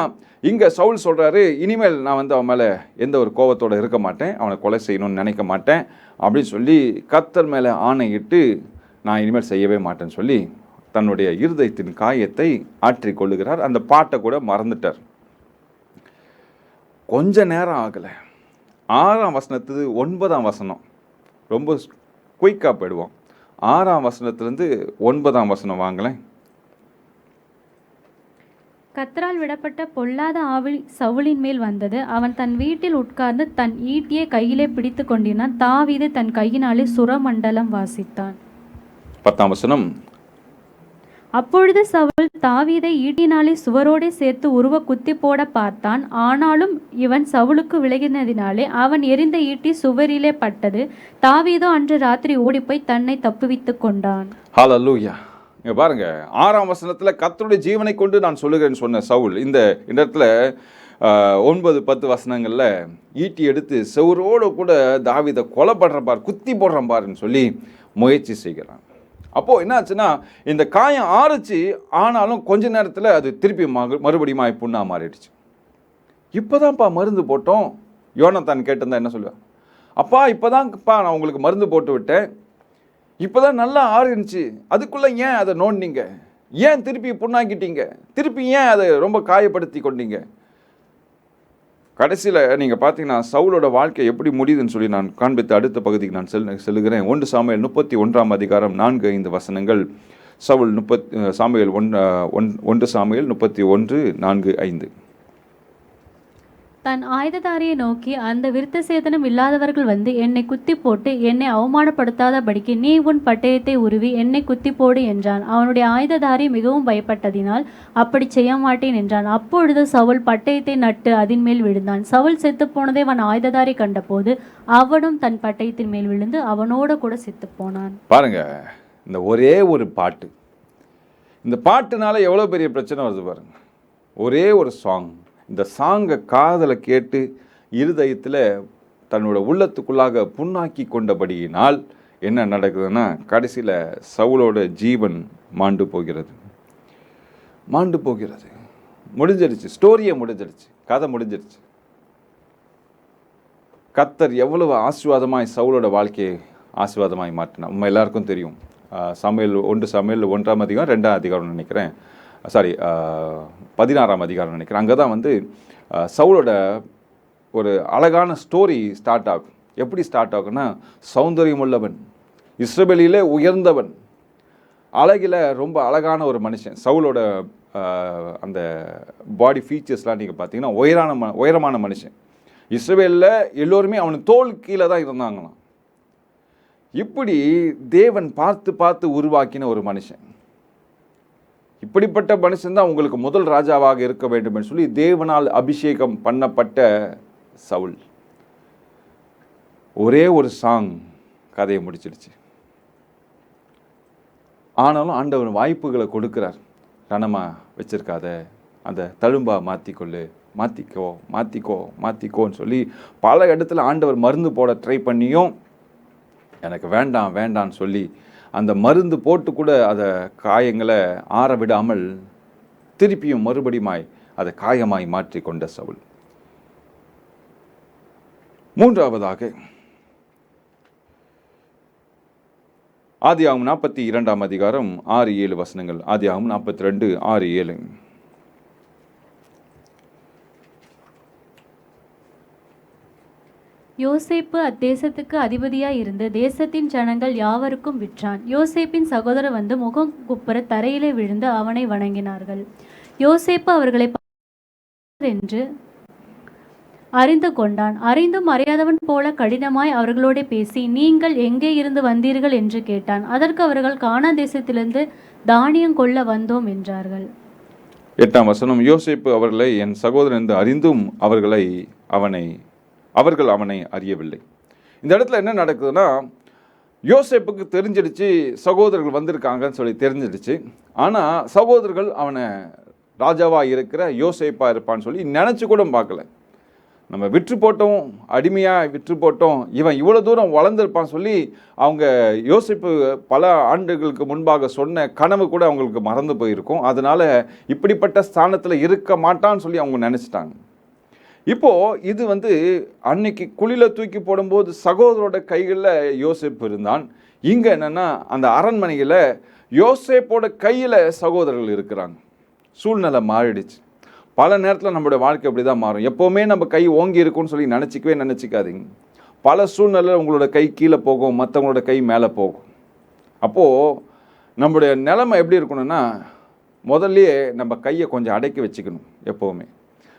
இங்கே சவுல் சொல்கிறாரு, இனிமேல் நான் அவன் மேலே எந்த ஒரு கோபத்தோடு இருக்க மாட்டேன், அவனை கொலை செய்யணும்னு நினைக்க மாட்டேன் அப்படின்னு சொல்லி கர்த்தர் மேலே ஆணையிட்டு நான் இனிமேல் செய்யவே மாட்டேன்னு சொல்லி தன்னுடைய இருதயத்தின் காயத்தை ஆற்றிக் கொள்ளுகிறார். அந்த பாட்டை கூட மறந்துட்டார். கொஞ்ச நேரம் ஆகலை, 6ஆம் வசனத்து 9ஆம் வசனம், ரொம்ப குயிக்காக போயிடுவோம். 6ஆம் வசனத்துலேருந்து 9ஆம் வசனம் வாங்கலேன். கர்த்தரால் விடப்பட்ட பொல்லாத ஆவி சவுலின் மேல் வந்தது. அவன் தன் வீட்டில் உட்கார்ந்து தன் ஈட்டியை கையிலே பிடித்து கொண்டிருந்தான். தாவீது தன் கையினாலே சுரமண்டலம் வாசித்தான். 10ஆம் வசனம், அப்பொழுது சவுல் தாவீதை ஈட்டினாலே சுவரோடே சேர்த்து உருவ குத்தி போட பார்த்தான். ஆனாலும் இவன் சவுலுக்கு விலகினதினாலே அவன் எறிந்த ஈட்டி சுவரிலே பட்டது. தாவீதோ அன்று ராத்திரி ஓடிப்போய் தன்னை தப்புவித்து கொண்டான். ஹல்லேலூயா. இங்கே பாருங்க, 6ஆம் வசனத்தில் கர்த்தருடைய ஜீவனை கொண்டு நான் சொல்லுகிறேன்னு சொன்ன சவுல் இந்த இடத்துல 9-10 வசனங்களில் ஈட்டி எடுத்து செவரோடு கூட தாவீதை கொலை பண்ணுறேன் பார், குத்தி போடுறேன் பாருன்னு சொல்லி முயற்சி செய்கிறான். அப்போது என்ன ஆச்சுன்னா, இந்த காயம் ஆறுச்சு, ஆனாலும் கொஞ்ச நேரத்தில் அது திருப்பி மறுபடியும் புண்ணாக மாறிடுச்சு. இப்போதான்ப்பா மருந்து போட்டோம். யோனத்தான் கேட்டிருந்தா என்ன சொல்லுவேன், அப்பா இப்போதான்ப்பா நான் உங்களுக்கு மருந்து போட்டு விட்டேன், இப்போதான் நல்லா ஆறிடுச்சு, அதுக்குள்ளே ஏன் அதை நோண்டிங்க, ஏன் திருப்பி புண்ணாக்கிட்டீங்க, திருப்பி ஏன் அதை ரொம்ப காயப்படுத்தி கொண்டீங்க. கடைசியில் நீங்கள் பார்த்தீங்கன்னா சவுலோட வாழ்க்கை எப்படி முடியுதுன்னு சொல்லி நான் காண்பித்த அடுத்த பகுதிக்கு நான் செல்லுகிறேன். 1 சாமுவேல் 31ஆம் அதிகாரம் 4-5 வசனங்கள். சவுல் 1 சாமுவேல் 31:4-5. தன் ஆயுததாரியை நோக்கி, அந்த விருத்த சேதனம் இல்லாதவர்கள் வந்து என்னை குத்தி போட்டு என்னை அவமானப்படுத்தாதபடிக்கு நீ உன் பட்டயத்தை உருவி என்னை குத்தி போடு என்றான். அவனுடைய ஆயுததாரி மிகவும் பயப்பட்டதினால் அப்படி செய்ய மாட்டேன் என்றான். அப்பொழுது சவுல் பட்டயத்தை நட்டு அதன் மேல் விழுந்தான். சவுல் செத்து போனதை அவன் ஆயுததாரி கண்டபோது அவனும் தன் பட்டயத்தின் மேல் விழுந்து அவனோட கூட செத்து போனான். பாருங்க, இந்த ஒரே ஒரு பாட்டு, இந்த பாட்டுனால எவ்வளோ பெரிய பிரச்சனை வருது பாருங்க. ஒரே ஒரு சாங், இந்த சாங்கை காதலை கேட்டு இருதயத்தில் தன்னோட உள்ளத்துக்குள்ளாக புண்ணாக்கி கொண்டபடியினால் என்ன நடக்குதுன்னா, கடைசியில் சவுலோட ஜீவன் மாண்டு போகிறது. முடிஞ்சிருச்சு, ஸ்டோரியே முடிஞ்சிருச்சு, கதை முடிஞ்சிருச்சு. கர்த்தர் எவ்வளவு ஆசீர்வாதமாய் சவுலோட வாழ்க்கையை ஆசீர்வாதமாய் மாற்றினா நம்ம எல்லாருக்கும் தெரியும். 1 சாமுவேல் 1ஆம் அதிகாரம் 2ஆம் அதிகாரம் நினைக்கிறேன், 16ஆம் அதிகாரம் நினைக்கிறேன். அங்கே தான் சவுலோட ஒரு அழகான ஸ்டோரி ஸ்டார்ட் ஆகும். எப்படி ஸ்டார்ட் ஆகும்னா, சௌந்தரியமுள்ளவன், இஸ்ரவேலிலே உயர்ந்தவன், அழகில் ரொம்ப அழகான ஒரு மனுஷன். சவுலோட அந்த பாடி ஃபீச்சர்ஸ்லாம் நீங்கள் பார்த்தீங்கன்னா உயரமான மனுஷன். இஸ்ரவேலில் எல்லோருமே அவனுக்கு தோல் கீழே தான் இருந்தாங்களாம். இப்படி தேவன் பார்த்து உருவாக்கின ஒரு மனுஷன். இப்படிப்பட்ட மனுஷன் தான் உங்களுக்கு முதல் ராஜாவாக இருக்க வேண்டும் என்று சொல்லி தேவனால் அபிஷேகம் பண்ணப்பட்ட சவுல். ஒரே ஒரு சாங் கதையை முடிச்சிடுச்சு. ஆனாலும் ஆண்டவர் வாய்ப்புகளை கொடுக்கிறார். ரணமா வச்சிருக்காத, அந்த தழும்பா மாற்றிக்கோன்னு சொல்லி பல இடத்துல ஆண்டவர் மருந்து போட ட்ரை பண்ணியும் எனக்கு வேண்டான்னு சொல்லி அந்த மருந்து போட்டு கூட அதை காயங்களை ஆற விடாமல் திருப்பியும் மறுபடியுமாய் அதை காயமாய் மாற்றி கொண்ட சவுல். 3ஆவதாக ஆதியாகமம் 42 அதிகாரம் 6-7 வசனங்கள். ஆதியாகமம் 42, 6-7. யோசேப்பு அத்தேசத்துக்கு அதிபதியாய் இருந்து தேசத்தின் ஜனங்கள் யாவருக்கும் விற்றான். யோசேப்பின் சகோதரர் வந்து முகம் குப்புற தரையிலே விழுந்து அவனை வணங்கினார்கள். யோசேப்பு அவர்களை என்று அறிந்து கொண்டான். அறிந்தும் அறியாதவன் போல கடினமாய் அவர்களோட பேசி, நீங்கள் எங்கே இருந்து வந்தீர்கள் என்று கேட்டான். அதற்கு அவர்கள் கானா தேசத்திலிருந்து தானியம் கொள்ள வந்தோம் என்றார்கள். 8 வசனம். யோசேப்பு அவர்களை என் சகோதரன் என்று அறிந்தும் அவர்கள் அவனை அறியவில்லை. இந்த இடத்துல என்ன நடக்குதுன்னா, யோசேப்புக்கு தெரிஞ்சிடுச்சு சகோதரர்கள் வந்திருக்காங்கன்னு சொல்லி தெரிஞ்சிடுச்சு. ஆனால் சகோதரர்கள் அவனை ராஜாவாக இருக்கிற யோசேப்பா இருப்பான்னு சொல்லி நினச்சி கூட பார்க்கல. நம்ம விற்று போட்டோம், அடிமையாக விற்று போட்டோம், இவன் இவ்வளோ தூரம் வளர்ந்துருப்பான்னு சொல்லி அவங்க யோசிப்பு பல ஆண்டுகளுக்கு முன்பாக சொன்ன கனவு கூட அவங்களுக்கு மறந்து போயிருக்கும். அதனால் இப்படிப்பட்ட ஸ்தானத்தில் இருக்க மாட்டான்னு சொல்லி அவங்க நினச்சிட்டாங்க. இப்போது இது அன்னைக்கு குழியில் தூக்கி போடும்போது சகோதரோட கைகளில் யோசேப்பு இருந்தான். இங்கே என்னென்னா அந்த அரண்மனையில் யோசேப்போட கையில் சகோதரர்கள் இருக்கிறாங்க. சூழ்நிலை மாறிடுச்சு. பல நேரத்தில் நம்மளோட வாழ்க்கை அப்படி தான் மாறும். எப்போவுமே நம்ம கை ஓங்கி இருக்கும்னு சொல்லி நினச்சிக்காதீங்க. பல சூழ்நிலை உங்களோட கை கீழே போகும், மற்றவங்களோட கை மேலே போகும். அப்போது நம்மளுடைய நிலைமை எப்படி இருக்கணும்னா, முதல்லையே நம்ம கையை கொஞ்சம் அடக்கி வச்சுக்கணும். எப்போவுமே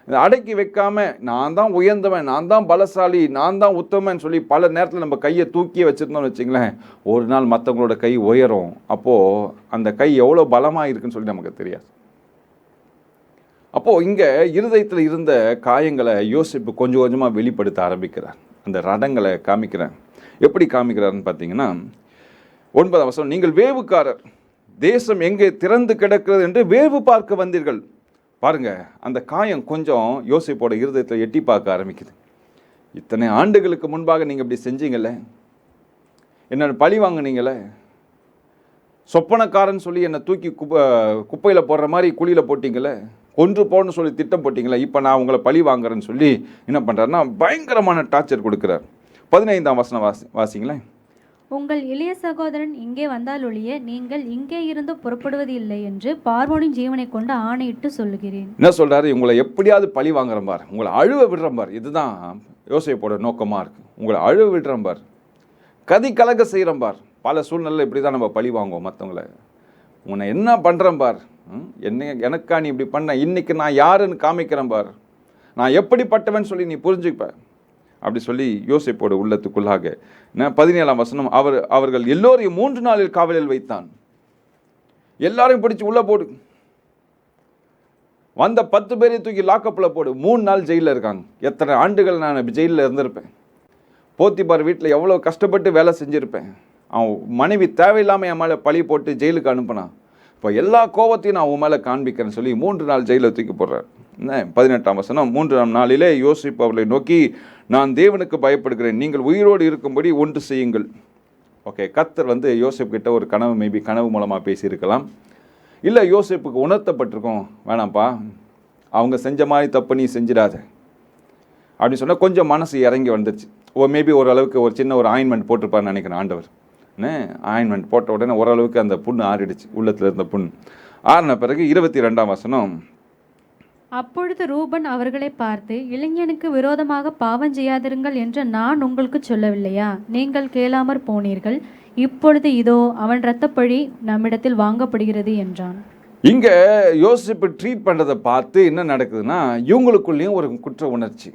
இந்த அடக்கி வைக்காமல் நான் தான் உயர்ந்தவன், நான் தான் பலசாலி, நான் தான் உத்தமன் சொல்லி பல நேரத்தில் நம்ம கையை தூக்கியே வச்சுருந்தோம்னு வச்சுங்களேன், ஒரு நாள் மற்றவங்களோட கை உயரும். அப்போது அந்த கை எவ்வளோ பலமாக இருக்குன்னு சொல்லி நமக்கு தெரியாது. அப்போது இங்கே இருதயத்தில் இருந்த காயங்களை யோசிப்பு கொஞ்சம் கொஞ்சமாக வெளிப்படுத்த ஆரம்பிக்கிறார். அந்த ரடங்களை காமிக்கிறேன். எப்படி காமிக்கிறாருன்னு பார்த்தீங்கன்னா, 9 வசனம். நீங்கள் வேவுக்காரர், தேசம் எங்கே திறந்து கிடக்கிறது என்று வேவு பார்க்க வந்தீர்கள். பாருங்க, அந்த காயம் கொஞ்சம் யோசிப்போட இருதயத்தில் எட்டி பார்க்க ஆரம்பிக்குது. இத்தனை ஆண்டுகளுக்கு முன்பாக நீங்கள் இப்படி செஞ்சீங்களே, என்னோட பழி வாங்கினீங்களே, சொப்பனக்காரன் சொல்லி என்னை தூக்கி குப்பையில் போடுற மாதிரி குழியில் போட்டிங்களே, கொன்று போன்னு சொல்லி திட்டம் போட்டிங்களே, இப்போ நான் உங்களை பழி வாங்குறேன்னு சொல்லி என்ன பண்ணுறாருன்னா பயங்கரமான டார்ச்சர் கொடுக்குறார். 15 வசனம் வாசிங்களேன். உங்கள் இளைய சகோதரன் இங்கே வந்தால் ஒழிய நீங்கள் இங்கே இருந்து புறப்படுவது இல்லை என்று பார்வோனின் ஜீவனை கொண்டு ஆணையிட்டு சொல்லுகிறேன். என்ன சொல்றாரு? உங்களை எப்படியாவது பழி வாங்குறேன் பார், உங்களை அழுவ விடுறேன் பார். இதுதான் யோசேப்போட நோக்கமாக இருக்கு. உங்களை அழுவ விடுறேன் பார், கதி கலக செய்கிறேன் பார். பல சூழ்நிலை இப்படி தான் நம்ம பழி வாங்குவோம் மற்றவங்களை. உன்னை என்ன பண்ணுறேன் பார், எனக்கா நீ இப்படி பண்ண, இன்னைக்கு நான் யாருன்னு காமிக்கிறேன் பார், நான் எப்படிப்பட்டவன் சொல்லி நீ புரிஞ்சுப்ப அப்படி சொல்லி யோசேப்போட உள்ளத்துக்குள்ளாக 17 வசனம். அவர்கள் எல்லோரையும் 3 நாளில் காவலில் வைத்தான். எல்லாரையும் பிடிச்சி உள்ள போடு, வந்த 10 பேரையும் தூக்கி லாக்கப்பில் போடு. 3 நாள் ஜெயிலில் இருக்காங்க. எத்தனை ஆண்டுகள் நான் ஜெயிலில் இருந்திருப்பேன். போத்திபார் வீட்டில் எவ்வளோ கஷ்டப்பட்டு வேலை செஞ்சுருப்பேன். அவன் மனைவி தேவையில்லாமல் என் மேலே பழி போட்டு ஜெயிலுக்கு அனுப்பினான். இப்போ எல்லா கோபத்தையும் நான் உன் மேலே காண்பிக்கிறேன்னு சொல்லி 3 நாள் ஜெயிலில் தூக்கி போடுறார். 18 வசனம். 3ஆம் நாளிலே யோசிப்பு அவர்களை நோக்கி, நான் தேவனுக்கு பயப்படுகிறேன், நீங்கள் உயிரோடு இருக்கும்படி ஒன்று செய்யுங்கள். ஓகே, கர்த்தர் யோசிப்பு கிட்ட ஒரு கனவு மூலமாக பேசியிருக்கலாம். இல்லை யோசிப்புக்கு உணர்த்தப்பட்டிருக்கோம், வேணாம்ப்பா அவங்க செஞ்ச மாதிரி தப்பு நீ செஞ்சிடாத அப்படின்னு சொன்னால் கொஞ்சம் மனசு இறங்கி வந்துருச்சு. மேபி ஓரளவுக்கு ஒரு சின்ன ஒரு ஆயின்மெண்ட் போட்டிருப்பார்னு நினைக்கிறேன் ஆண்டவர். ஆயின்மெண்ட் போட்ட உடனே ஓரளவுக்கு அந்த புண்ணு ஆறிடுச்சு, உள்ளத்தில் இருந்த புண்ணு ஆறின பிறகு 22ஆம் வசனம். அப்பொழுது ரூபன் அவர்களை பார்த்து, இளைஞனுக்கு விரோதமாக பாவம் செய்யாதிருங்கள் என்று நான் உங்களுக்கு சொல்லவில்லையா? நீங்கள் கேளாமற் போனீர்கள். இப்பொழுது இதோ அவன் இரத்தப்பழி நம்மிடத்தில் வாங்கப்படுகிறது என்றான். இங்கே யோசிப்பு ட்ரீட் பண்ணுறதை பார்த்து என்ன நடக்குதுன்னா, இவங்களுக்குள்ளேயும் ஒரு குற்ற உணர்ச்சி.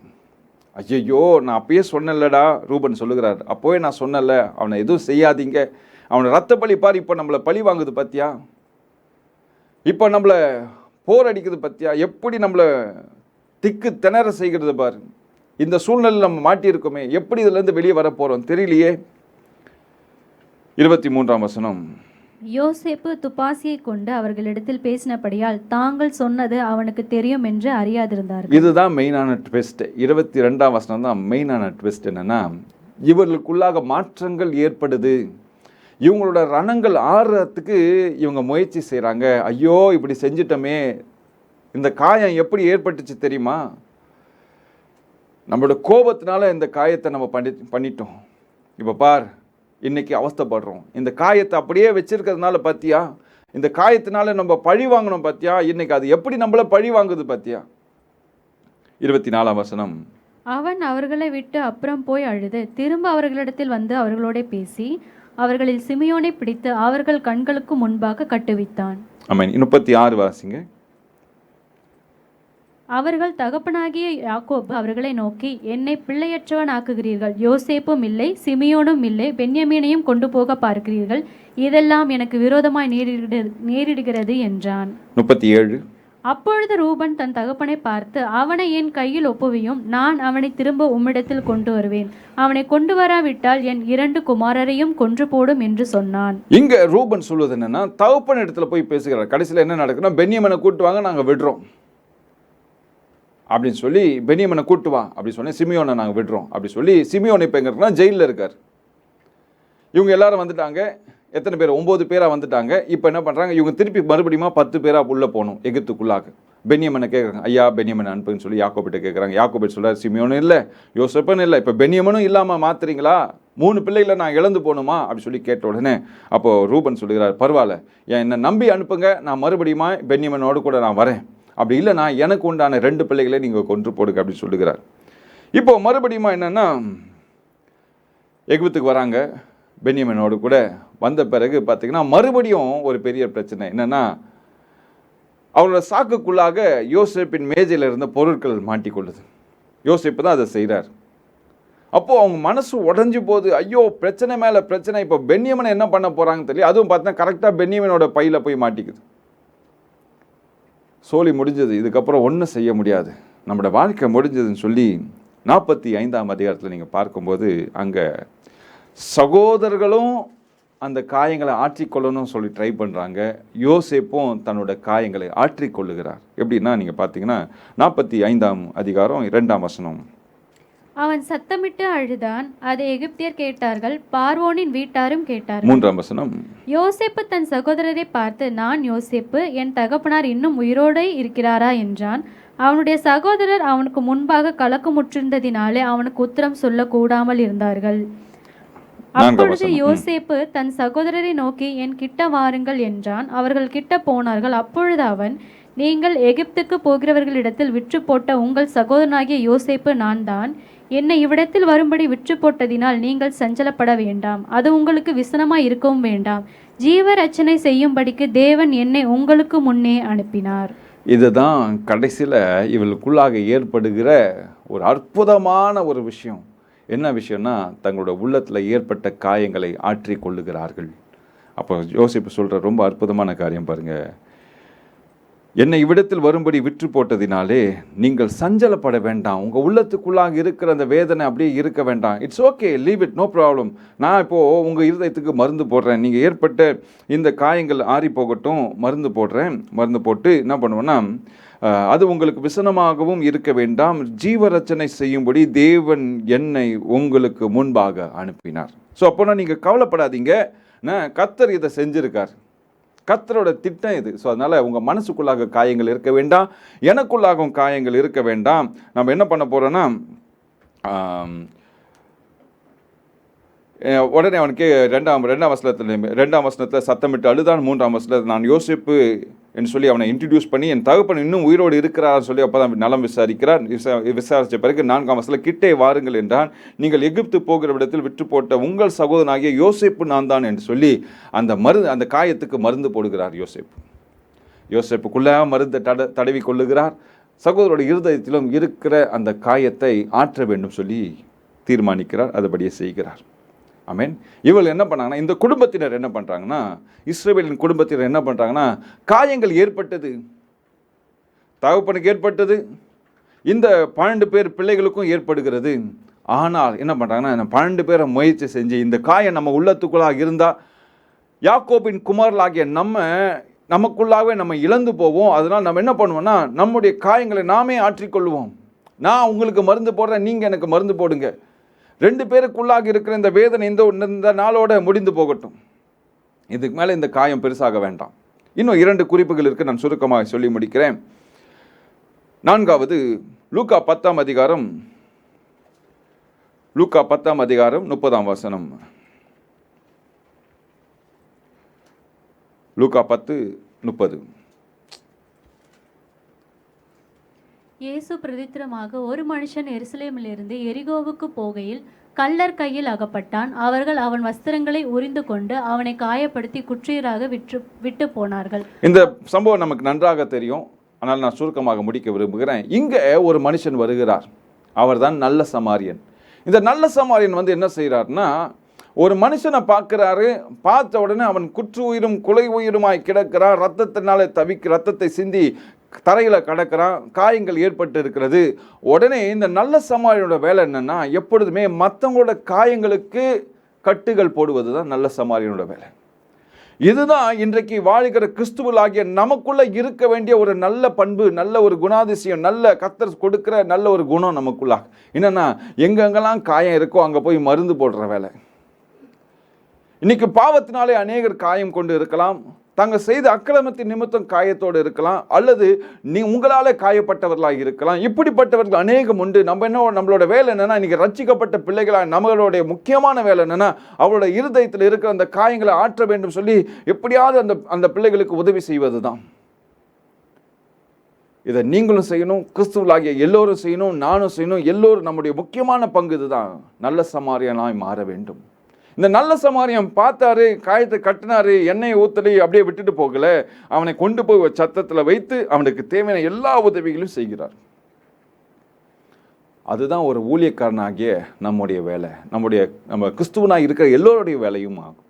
ஐயோ, நான் அப்பயே சொன்னலடா, ரூபன் சொல்லுகிறார், அப்போவே நான் சொன்னல அவனை எதுவும் செய்யாதீங்க, அவனை ரத்த பலி பார், இப்போ நம்மளை பழி வாங்குது பத்தியா, இப்போ நம்மளை போர் அடிக்குது பத்தியா, எப்படி நம்மளை திக்கு திணற செய்கிறது பார், இந்த சூழ்நிலையில் நம்ம மாட்டியிருக்கோமே, எப்படி இதுலேருந்து வெளியே வர போகிறோம் தெரியலையே. 23ஆம் வசனம். யோசேப்பு துப்பாசியை கொண்டு அவர்களிடத்தில் பேசினபடியால் தாங்கள் சொன்னது அவனுக்கு தெரியும் என்று அறியாதிருந்தார்கள். இதுதான் மெயினான ட்விஸ்ட். 22ஆம் வசனம் தான் மெயினான ட்விஸ்ட். என்னன்னா, இவர்களுக்குள்ளாக மாற்றங்கள் ஏற்படுது. இவங்களோட ரணங்கள் ஆறுறதுக்கு இவங்க முயற்சி செய்கிறாங்க. ஐயோ, இப்படி செஞ்சிட்டோமே, இந்த காயம் எப்படி ஏற்பட்டுச்சு தெரியுமா? நம்மளோட கோபத்தினால இந்த காயத்தை நம்ம பண்ணிட்டோம். இப்போ பார், இன்னைக்கு அவஸ்தைப்படுறோம். இந்த காயத்தை அப்படியே வச்சிருக்கிறதுனால பார்த்தியா, இந்த காயத்தினால நம்ம பழி வாங்கணும் பார்த்தியா, இன்னைக்கு அது எப்படி நம்மள பழி வாங்குது பார்த்தியா. 24ஆம் வசனம். அவன் அவர்களை விட்டு அப்புறம் போய் அழுது திரும்ப அவர்களிடத்தில் வந்து அவர்களோட பேசி அவர்களில் சிமியோனை பிடித்து அவர்கள் கண்களுக்கு முன்பாக கட்டுவித்தான். ஆமென். 36 வாசிங்க. அவர்கள் தகப்பனாகிய யாக்கோபு அவர்களை நோக்கி, என்னை பிள்ளையற்றவன் ஆக்குகிறீர்கள், யோசேப்பும் இல்லை, சிமியோனும் இல்லை, பென்யமீனையும் கொண்டு போக பார்க்கிறீர்கள், இதெல்லாம் எனக்கு விரோதமாய் நேரிடுகிறது என்றான். 37. அப்பொழுது ரூபன் தன் தகப்பனை பார்த்து, அவனை என் கையில் ஒப்புவியும், நான் அவனை திரும்ப உம்மிடத்தில் கொண்டு வருவேன், அவனை கொண்டு வராவிட்டால் என் 2 குமாரரையும் கொன்று போடும் என்று சொன்னான். இங்க ரூபன் சொல்வது என்னன்னா, தகப்பன் இடத்துல போய் பேசுகிறார். கடைசியில் என்ன நடக்குன்னா, பென்யமீனை கூட்டு வாங்க, நாங்க விடுறோம் அப்படின்னு சொல்லி, பென்யமீனை கூட்டு வா அப்படி சொன்னேன், சிமியோனை நாங்கள் விடுறோம் அப்படி சொல்லி. சிமியோன் இப்போ எங்க இருக்குன்னா ஜெயிலில் இருக்கார். இவங்க எல்லாரும் வந்துட்டாங்க. எத்தனை பேர்? 9 பேராக வந்துட்டாங்க. இப்போ என்ன பண்ணுறாங்க, இவங்க திருப்பி மறுபடியும் 10 பேராக உள்ளே போகணும் எகிப்துக்குள்ளாக. பென்யமீனை கேட்குறாங்க, ஐயா பென்யமீனை அனுப்புன்னு சொல்லி யாக்கோபிட்ட கேட்குறாங்க. யாக்கோபிட்ட சொல்கிறார், சிமியோனும் இல்லை, யோசேப்பும் இல்லை, இப்போ பென்யமீனும் இல்லாமல் மாத்துறீங்களா? 3 பிள்ளைகளை நான் இழந்து போகணுமா அப்படி சொல்லி கேட்ட உடனே அப்போது ரூபன் சொல்லுகிறார், பரவாயில்ல, என்னை நம்பி அனுப்புங்க, நான் மறுபடியும் பென்யமீனோடு கூட நான் வரேன். அப்படி இல்லைனா எனக்கு உண்டான 2 பிள்ளைகளை நீங்கள் கொன்று போடுங்க அப்படின்னு சொல்லுகிறார். இப்போ மறுபடியும் என்னன்னா, எகிப்துக்கு வராங்க பென்யமீனோடு கூட. வந்த பிறகு பார்த்தீங்கன்னா மறுபடியும் ஒரு பெரிய பிரச்சனை என்னன்னா, அவரோட சாக்குக்குள்ளாக யோசேப்பின் மேஜையில் இருந்த பொருட்கள் மாட்டிக்கொள்ளுது. யோசேப்பு தான் அதை செய்கிறார். அப்போது அவங்க மனசு உடஞ்சி போகுது. ஐயோ, பிரச்சனை மேலே பிரச்சனை. இப்போ பென்யமீனை என்ன பண்ண போகிறாங்கன்னு தெரியல. அதுவும் பார்த்தீங்கன்னா கரெக்டாக பென்யமீனோட பையில் போய் மாட்டிக்குது. சோலி முடிஞ்சது, இதுக்கப்புறம் ஒன்றும் செய்ய முடியாது, நம்மளோட வாழ்க்கை முடிஞ்சதுன்னு சொல்லி 45ஆம் அதிகாரத்தில் நீங்கள் பார்க்கும்போது அங்கே சகோதரர்களும் அந்த காயங்களை ஆற்றிக்கொள்ளணும்னு சொல்லி ட்ரை பண்ணுறாங்க. யோசேப்பும் தன்னோட காயங்களை ஆற்றிக்கொள்ளுகிறார். எப்படின்னா நீங்கள் பார்த்தீங்கன்னா 45ஆம் அதிகாரம் 2ஆம் வசனம். அவன் சத்தமிட்டு அழுதான், அதை எகிப்தியர் கேட்டார்கள், பார்வோனின் வீட்டாரும் கேட்டார்கள். 3ஆம் வசனம். யோசேப்பு தன் சகோதரரை பார்த்து, நான் யோசேப்பு, என் தகப்பனார் இன்னும் உயிரோடு இருக்கிறாரா என்றான். அவனுடைய சகோதரர் அவனுக்கு முன்பாக கலக்கமுற்றிருந்ததினாலே அவனுக்கு உத்தரம் சொல்ல கூடாமல் இருந்தார்கள். அப்பொழுது யோசேப்பு தன் சகோதரரை நோக்கி, என் கிட்ட வாருங்கள் என்றான். அவர்கள் கிட்ட போனார்கள். அப்பொழுது அவன், நீங்கள் எகிப்துக்கு போகிறவர்களிடத்தில் விற்று போட்ட உங்கள் சகோதரனாகிய யோசேப்பு நான் தான். என்னை இவ்விடத்தில் வரும்படி விற்று போட்டதினால் நீங்கள் சஞ்சலப்பட வேண்டாம், அது உங்களுக்கு விசனமாய் இருக்கவும் வேண்டாம். ஜீவரட்சணை செய்யும்படிக்கு தேவன் என்னை உங்களுக்கு முன்னே அனுப்பினார். இதுதான் கடைசியில் இவளுக்குள்ளாக ஏற்படுகிற ஒரு அற்புதமான ஒரு விஷயம். என்ன விஷயம்னா, தங்களோட உள்ளத்தில் ஏற்பட்ட காயங்களை ஆற்றி கொள்ளுகிறார்கள். அப்போ யோசிப்பு சொல்கிற ரொம்ப அற்புதமான காரியம் பாருங்கள். என்னை இவ்விடத்தில் வரும்படி விற்று போட்டதினாலே நீங்கள் சஞ்சலப்பட வேண்டாம், உங்கள் உள்ளத்துக்குள்ளாக இருக்கிற அந்த வேதனை அப்படியே இருக்க வேண்டாம். It's okay, leave it, no problem. நான் இப்போது உங்கள் இருதயத்துக்கு மருந்து போடுறேன். நீங்கள் ஏற்பட்ட இந்த காயங்கள் ஆறி போகட்டும், மருந்து போடுறேன். மருந்து போட்டு என்ன பண்ணுவேன்னா, அது உங்களுக்கு விசனமாகவும் இருக்க வேண்டாம், ஜீவரட்சணை செய்யும்படி தேவன் என்னை உங்களுக்கு முன்பாக அனுப்பினார். ஸோ அப்போனா நீங்கள் கவலைப்படாதீங்க, கர்த்தர் இதை செஞ்சுருக்கார், கர்த்தரோட திட்டம் இது. ஸோ அதனால் உங்கள் மனசுக்குள்ளாக காயங்கள் இருக்க வேண்டாம், எனக்குள்ளாகவும் காயங்கள் இருக்க வேண்டாம். நம்ம என்ன பண்ண போகிறோன்னா, உடனே அவனுக்கு ரெண்டாம் வசனத்தில் சத்தமிட்டு அழுதான். 3ஆம் வசனத்தில் நான் யோசிப்பு என்று சொல்லி அவனை இன்ட்ரடியூஸ் பண்ணி, என் தகப்பன் இன்னும் உயிரோடு இருக்கிறார் சொல்லி அப்போ தான் நலம் விசாரிக்கிறார். விசாரித்த பிறகு 4ஆம் வசனத்தில் கிட்டே வாருங்கள் என்றான். நீங்கள் எகிப்து போகிற இடத்தில் விற்று போட்ட உங்கள் சகோதரனாகிய யோசேப்பு நான் தான் என்று சொல்லி அந்த காயத்துக்கு மருந்து போடுகிறார். யோசேப்புக்குள்ளே மருந்து தடவி கொள்ளுகிறார். சகோதரோட இருதயத்திலும் இருக்கிற அந்த காயத்தை ஆற்ற வேண்டும் சொல்லி தீர்மானிக்கிறார். அதுபடியே செய்கிறார். ஆமென். இவள் என்ன பண்ணாங்கன்னா, இந்த குடும்பத்தினர் என்ன பண்ணுறாங்கன்னா, இஸ்ரவேலின் குடும்பத்தினர் என்ன பண்ணுறாங்கன்னா, காயங்கள் ஏற்பட்டது, தகப்பனுக்கு ஏற்பட்டது, இந்த 12 பேர் பிள்ளைகளுக்கும் ஏற்படுகிறது. ஆனால் என்ன பண்ணுறாங்கன்னா, 12 பேரை முயற்சி செஞ்சு இந்த காயம் நம்ம உள்ளத்துக்குள்ளாக இருந்தால் யாக்கோபின் குமாரலாகிய நமக்குள்ளாகவே நம்ம இழந்து போவோம். அதனால் நம்ம என்ன பண்ணுவோம்னா, நம்முடைய காயங்களை நாமே ஆற்றிக்கொள்வோம். நான் உங்களுக்கு மருந்து போடுறேன், நீங்கள் எனக்கு மருந்து போடுங்க. 2 பேருக்குள்ளாக இருக்கிற இந்த வேதனை இந்த நாளோட முடிந்து போகட்டும், இதுக்கு மேலே இந்த காயம் பெருசாக வேண்டாம். இன்னும் 2 குறிப்புகள் இருக்குது, நான் சுருக்கமாக சொல்லி முடிக்கிறேன். 4வது லூக்கா 10ஆம் அதிகாரம் 30ஆம் வசனம். லூக்கா 10:30. இயேசு பிரதித்திரமாக, ஒரு மனுஷன் எருசலேமிலிருந்து எரிகோவுக்கு போகையில் கள்ளர் கையில் அகப்பட்டான். அவர்கள் அவன் வஸ்திரங்களை உரிந்து கொண்டு அவனை காயப்படுத்தி குற்றீராக விட்டு போனார்கள். இந்த சம்பவம் நமக்கு நன்றாக தெரியும். ஆனால் நான் சுருக்கமாக முடிக்க விரும்புகிறேன். இங்கே ஒரு மனுஷன் வருகிறார். அவர்தான் நல்ல சமாரியன். இந்த நல்ல சமாரியன் வந்து என்ன செய்கிறார்னா, ஒரு மனுஷனை பார்க்குறாரு. பார்த்த உடனே அவன் குற்று உயிரும் குலை உயிருமாய் கிடக்கிறான். ரத்தத்தினாலே ரத்தத்தை சிந்தி தரையில் கிடக்கிறான். காயங்கள் ஏற்பட்டு இருக்கிறது. உடனே இந்த நல்ல சமாரியனோட வேலை என்னன்னா, எப்பொழுதுமே மற்றவங்களோட காயங்களுக்கு கட்டுகள் போடுவது தான் நல்ல சமாரியனோட வேலை. இதுதான் இன்றைக்கு வாழ்கிற கிறிஸ்துவலாகிய நமக்குள்ள இருக்க வேண்டிய ஒரு நல்ல பண்பு, நல்ல ஒரு குணாதிசயம், நல்ல கர்த்தர் கொடுக்கிற நல்ல ஒரு குணம் நமக்குள்ளாக. என்னன்னா, எங்கெங்கெல்லாம் காயம் இருக்கோ அங்கே போய் மருந்து போடுற வேலை. இன்னைக்கு பாவத்தினாலே அநேகர் காயம் கொண்டு இருக்கலாம். தாங்கள் செய்த அக்கிரமத்தின் நிமித்தம் காயத்தோடு இருக்கலாம். அல்லது உங்களால் காயப்பட்டவர்களாக இருக்கலாம். இப்படிப்பட்டவர்கள் அநேகம் உண்டு. நம்மளோட வேலை என்னன்னா, இன்னைக்கு ரட்சிக்கப்பட்ட பிள்ளைகளாக நம்மளுடைய முக்கியமான வேலை என்னன்னா, அவரோட இருதயத்தில் இருக்கிற அந்த காயங்களை ஆற்ற வேண்டும் சொல்லி எப்படியாவது அந்த பிள்ளைகளுக்கு உதவி செய்வது தான். இதை நீங்களும் செய்யணும், கிறிஸ்துவலாகிய எல்லோரும் செய்யணும், நானும் செய்யணும். எல்லோரும் நம்முடைய முக்கியமான பங்கு இதுதான். நல்ல சமாரியனாய் மாற வேண்டும். இந்த நல்ல சமாரியம் பார்த்தாரு, காயத்தை கட்டினாரு, எண்ணெயை ஊத்தலி, அப்படியே விட்டுட்டு போகல. அவனை கொண்டு போய் சத்தத்தில் வைத்து அவனுக்கு தேவையான எல்லா உதவிகளையும் செய்கிறார். அதுதான் ஒரு ஊழியக்காரனாகிய நம்முடைய வேலை. நம்ம கிறிஸ்துவனாக இருக்கிற எல்லோருடைய வேலையும் ஆகும்.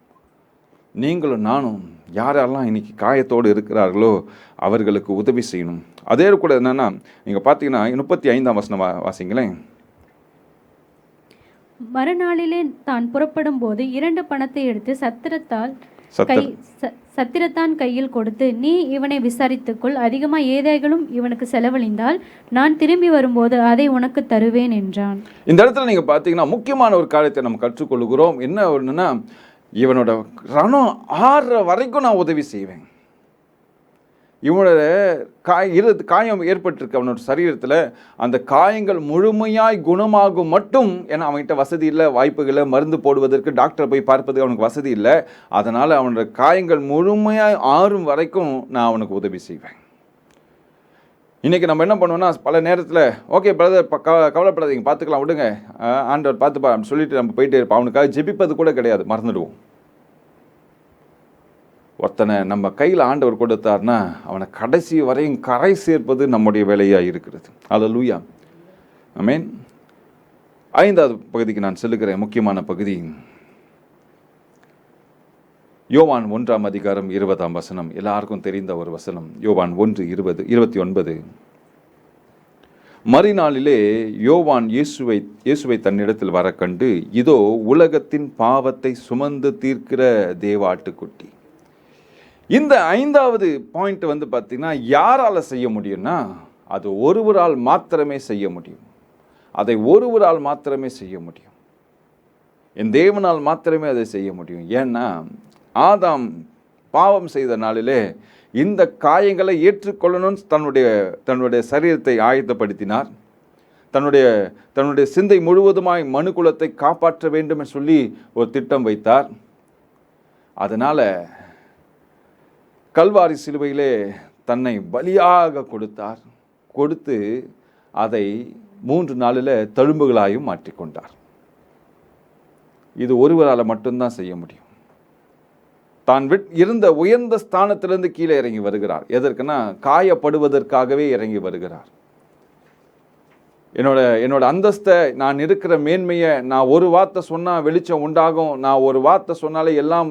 நீங்களும் நானும் யாரெல்லாம் இன்னைக்கு காயத்தோடு இருக்கிறார்களோ அவர்களுக்கு உதவி செய்யணும். அதே கூட என்னன்னா, நீங்கள் பார்த்தீங்கன்னா 35ஆம் வசனம் வாசிங்களேன். மறுநாளிலே தான் புறப்படும் போது 2 பணத்தை எடுத்து சத்திரத்தான் கையில் கொடுத்து, நீ இவனை விசாரித்துக்கொள், அதிகமாக ஏதேகளும் இவனுக்கு செலவழிந்தால் நான் திரும்பி வரும்போது அதை உனக்கு தருவேன் என்றான். இந்த இடத்துல நீங்க பார்த்தீங்கன்னா முக்கியமான ஒரு காரியத்தை நம்ம கற்றுக்கொள்கிறோம். என்ன ஒன்றுனா, இவனோட ரணம் ஆறுற வரைக்கும் நான் உதவி செய்வேன். இவனோட காயம் ஏற்பட்டிருக்கு அவனோட சரீரத்தில். அந்த காயங்கள் முழுமையாய் குணமாகும் மட்டும், ஏன்னா அவன்கிட்ட வசதி இல்லை, வாய்ப்புகளை மருந்து போடுவதற்கு, டாக்டரை போய் பார்ப்பதுக்கு அவனுக்கு வசதி இல்லை. அதனால் அவனோட காயங்கள் முழுமையாய் ஆறும் வரைக்கும் நான் அவனுக்கு உதவி செய்வேன். இன்றைக்கி நம்ம என்ன பண்ணுவோம்னா, பல நேரத்தில் ஓகே பிரதர் கவலைப்படாதீங்க, பார்த்துக்கலாம், விடுங்க, ஆண்டவர் பார்த்துப்பா அப்படின்னு சொல்லிட்டு நம்ம போயிட்டே இருப்போம். அவனுக்காக ஜெபிப்பது கூட கிடையாது, மறந்துடுவோம். ஒருத்தனை நம்ம கையில் ஆண்டவர் கொடுத்தார்னா அவனை கடைசி வரையும் கரை சேர்ப்பது நம்முடைய வேலையாக இருக்கிறது. அல்லேலூயா, ஆமென். 5வது பகுதிக்கு நான் செல்லுகிறேன். முக்கியமான பகுதி யோவான் 1ஆம் அதிகாரம் 20ஆம் வசனம். எல்லாருக்கும் தெரிந்த ஒரு வசனம். யோவான் 1:29. மறுநாளிலே யோவான் இயேசுவை தன்னிடத்தில் வர கண்டு, இதோ உலகத்தின் பாவத்தை சுமந்து தீர்க்கிற தேவாட்டுக்குட்டி. இந்த 5வது பாயிண்ட் வந்து பார்த்தீங்கன்னா, யாரால் செய்ய முடியும்னா, அது ஒருவரால் மாத்திரமே செய்ய முடியும். அதை ஒருவரால் மாத்திரமே செய்ய முடியும். என் தேவனால் மாத்திரமே அதை செய்ய முடியும். ஏன்னா ஆதாம் பாவம் செய்த நாளிலே இந்த காயங்களை ஏற்றுக்கொள்ளணும்னு தன்னுடைய சரீரத்தை ஆயத்தப்படுத்தினார். தன்னுடைய சிந்தை முழுவதுமாய் மனு குலத்தை காப்பாற்ற வேண்டும் என்று சொல்லி ஒரு திட்டம் வைத்தார். அதனால் கல்வாரி சிலுவையிலே தன்னை பலியாக கொடுத்து அதை 3 நாளில் தழும்புகளாயும் மாற்றிக்கொண்டார். இது ஒருவரால் மட்டும்தான் செய்ய முடியும். தான் இருந்த உயர்ந்த ஸ்தானத்திலிருந்து கீழே இறங்கி வருகிறார். எதற்குன்னா, காயப்படுவதற்காகவே இறங்கி வருகிறார். என்னோட அந்தஸ்தை, நான் இருக்கிற மேன்மையை, நான் ஒரு வார்த்தை சொன்னால் வெளிச்சம் உண்டாகும், நான் ஒரு வார்த்தை சொன்னாலே எல்லாம்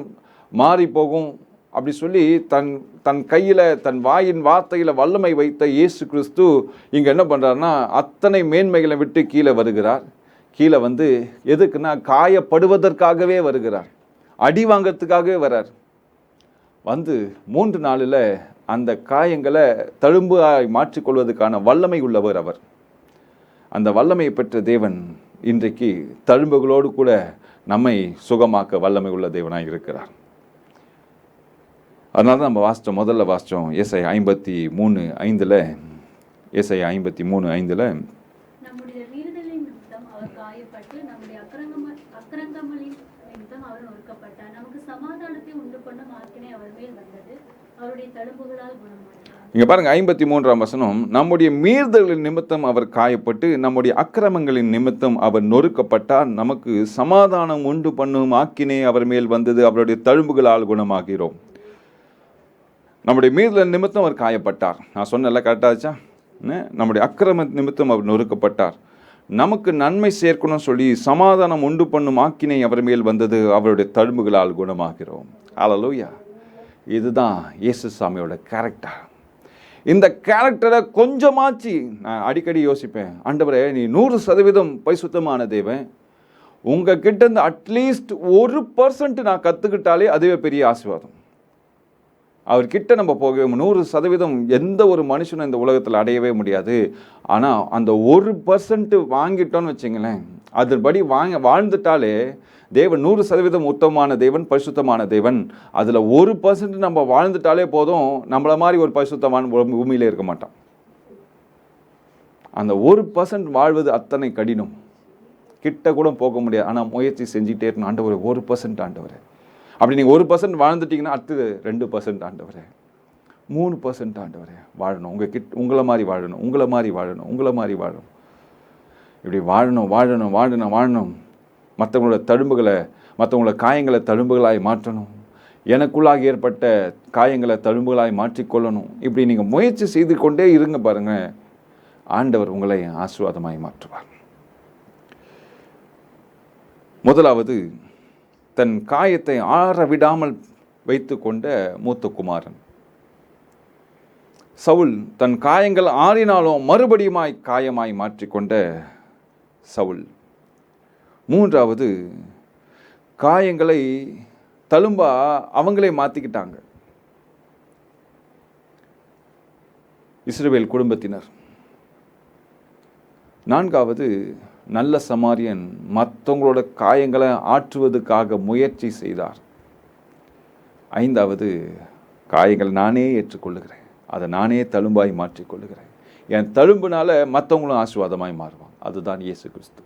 மாறி போகும் அப்படி சொல்லி தன் கையில், தன் வாயின் வார்த்தையில் வல்லமை வைத்த இயேசு கிறிஸ்து இங்கே என்ன பண்ணுறாருன்னா, அத்தனை மேன்மைகளை விட்டு கீழே வருகிறார். கீழே வந்து எதுக்குன்னா, காயப்படுவதற்காகவே வருகிறார், அடி வாங்கிறதுக்காகவே வரார். வந்து 3 நாளில் அந்த காயங்களை தழும்பாய் மாற்றிக்கொள்வதற்கான வல்லமை உள்ளவர் அவர். அந்த வல்லமையை பெற்ற தேவன் இன்றைக்கு தழும்புகளோடு கூட நம்மை சுகமாக்க வல்லமை உள்ள தேவனாய் இருக்கிறார். அதனால தான் நம்ம முதல்ல வாசித்தோம் ஏசாயா 53:5. ஏசாயா 53:5 நம்முடைய மீறுதலின் நிமித்தம் அவர் காயப்பட்டு நம்முடைய அக்கிரமங்களின் நிமித்தம் அவர் நொறுக்கப்பட்டார். நமக்கு சமாதானத்தை உண்டு பண்ணும் ஆக்கினை அவர் மேல் வந்தது. அவருடைய தழும்புகளால் குணமானார். இங்க பாருங்க 53ஆம் வசனம், நம்முடைய மீறுதல்களின் நிமித்தம் அவர் காயப்பட்டு நம்முடைய அக்கிரமங்களின் நிமித்தம் அவர் நொறுக்கப்பட்டார். நமக்கு சமாதானம் உண்டு பண்ணும் ஆக்கினை அவர் மேல் வந்தது. அவருடைய தழும்புகளால் குணமாகிறோம். நம்முடைய மீறுதல் நிமித்தம் அவர் காயப்பட்டார். நான் சொன்னல கரெக்டாச்சா? நம்முடைய அக்கிரம நிமித்தம் அவர் நொறுக்கப்பட்டார். நமக்கு நன்மை சேர்க்கணும்னு சொல்லி சமாதானம் உண்டு பண்ணும் ஆக்கினை அவர் மேல் வந்தது. அவருடைய தழும்புகளால் குணமாகிறோம். அல்லேலூயா. இதுதான் இயேசு சாமியோட கேரக்டர். இந்த கேரக்டரை கொஞ்சமாச்சு நான் அடிக்கடி யோசிப்பேன். ஆண்டவரே, நீ 100% பரிசுத்தமான தேவன், உங்ககிட்ட இருந்து அட்லீஸ்ட் 1% நான் கற்றுக்கிட்டாலே அதுவே பெரிய ஆசீர்வாதம். அவர்கிட்ட நம்ம போகவே 100% எந்த ஒரு மனுஷனும் இந்த உலகத்தில் அடையவே முடியாது. ஆனால் அந்த 1% வாங்கிட்டோன்னு வச்சுங்களேன், அதன்படி வாழ்ந்துட்டாலே தேவன் 100% உத்தமமான தேவன், பரிசுத்தமான தேவன். அதில் 1% நம்ம வாழ்ந்துட்டாலே போதும், நம்மள மாதிரி ஒரு பரிசுத்தமான பூமியிலே இருக்க மாட்டான். அந்த 1% வாழ்வது அத்தனை கடினம், கிட்ட கூட போக முடியாது. ஆனால் முயற்சி செஞ்சுட்டே இருக்கணும். ஆண்டவரே 1% ஆண்டவரே. அப்படி நீங்கள் 1% வாழ்ந்துட்டீங்கன்னா அடுத்தது 2% ஆண்டவரே, 3% ஆண்டவரே வாழணும். உங்களை மாதிரி வாழணும், உங்களை மாதிரி வாழணும், உங்களை மாதிரி வாழணும். இப்படி வாழணும். மற்றவங்களோட தழும்புகளை, மற்றவங்களோட காயங்களை தழும்புகளாய் மாற்றணும். எனக்குள்ளாக ஏற்பட்ட காயங்களை தழும்புகளாய் மாற்றிக்கொள்ளணும். இப்படி நீங்கள் முயற்சி செய்து கொண்டே இருங்க பாருங்க, ஆண்டவர் உங்களை ஆசீர்வாதமாய் மாற்றுவார். முதலாவது, தன் காயத்தை ஆற விடாமல் வைத்து கொண்ட மூத்த குமாரன் சவுல். தன் காயங்கள் ஆறினாலும் மறுபடியுமாய் காயமாய் மாற்றிக்கொண்ட சவுல். மூன்றாவது, காயங்களை தழும்பா அவங்களே மாற்றிக்கிட்டாங்க இஸ்ரவேல் குடும்பத்தினர். நான்காவது, நல்ல சமாரியன் மற்றவங்களோட காயங்களை ஆற்றுவதற்காக முயற்சி செய்தார். ஐந்தாவது, காயங்களை நானே ஏற்றுக்கொள்ளுகிறேன், அதை நானே தழும்பாய் மாற்றிக்கொள்ளுகிறேன். என் தழும்புனால மற்றவங்களும் ஆசீர்வாதமாய் மாறுவாங்க. அதுதான் இயேசு கிறிஸ்து.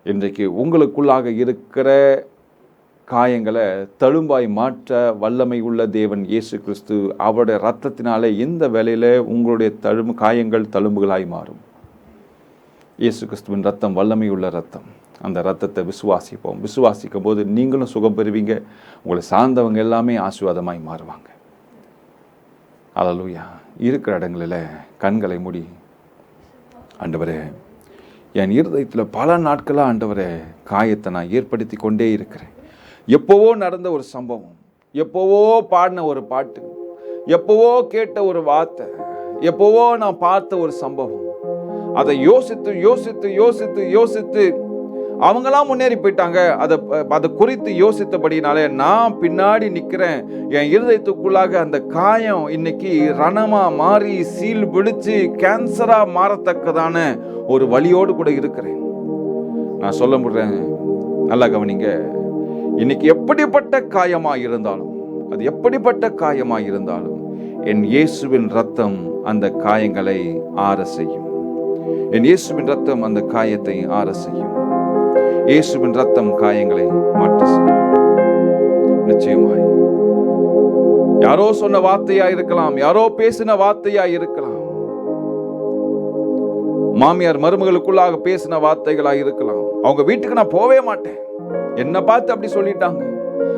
இன்றைக்கு உங்களுக்குள்ளாக இருக்கிற காயங்களை தழும்பாய் மாற்ற வல்லமை உள்ள தேவன் இயேசு கிறிஸ்து. அவருடைய இரத்தத்தினாலே இந்த வேளையில் உங்களுடைய காயங்கள் தழும்புகளாய் மாறும். இயேசு கிறிஸ்துவின் ரத்தம் வல்லமை உள்ள ரத்தம். அந்த ரத்தத்தை விசுவாசிப்போம். விசுவாசிக்கும் போது நீங்களும் சுகம் பெறுவீங்க. உங்களை சார்ந்தவங்க எல்லாமே ஆசீர்வாதமாய் மாறுவாங்க. அல்லேலூயா. இருக்கிற இடங்களில் கண்களை மூடி, ஆண்டவரே, என் இருதயத்தில் பல நாட்களாக ஆண்டவரே காயத்தை நான் ஏற்படுத்தி கொண்டே இருக்கிறேன். எப்போவோ நடந்த ஒரு சம்பவம், எப்போவோ பாடின ஒரு பாட்டு, எப்போவோ கேட்ட ஒரு வார்த்தை, எப்போவோ நான் பார்த்த ஒரு சம்பவம், அதை யோசித்து யோசித்து யோசித்து யோசித்து அவங்களாம் முன்னேறி போயிட்டாங்க. அதை குறித்து யோசித்தபடினாலே நான் பின்னாடி நிற்கிறேன். என் இருதயத்துக்குள்ளாக அந்த காயம் இன்னைக்கு ரணமாக மாறி சீல் பிடிச்சு கேன்சராக மாறத்தக்கதான ஒரு வலியோடு கூட இருக்கிறேன். நான் சொல்ல முடிறேன், நல்லா கவனிங்க. இன்னைக்கு எப்படிப்பட்ட காயமாக இருந்தாலும், அது எப்படிப்பட்ட காயமாக இருந்தாலும், என் இயேசுவின் ரத்தம் அந்த காயங்களை ஆற செய்யும். என் இயேசுவின் ரத்தம் அந்த காயத்தை ஆற செய்யும். இயேசுவின் ரத்தம் காயங்களை மாற்ற செய்யும். நிச்சயமாய் யாரோ சொன்ன வார்த்தையா இருக்கலாம், யாரோ பேசின வார்த்தையா இருக்கலாம், மாமியார் மருமகளுக்குள்ளாக பேசின வார்த்தைகளா இருக்கலாம். அவங்க வீட்டுக்கு நான் போவே மாட்டேன், என்ன பார்த்து அப்படி சொல்லிட்டாங்க,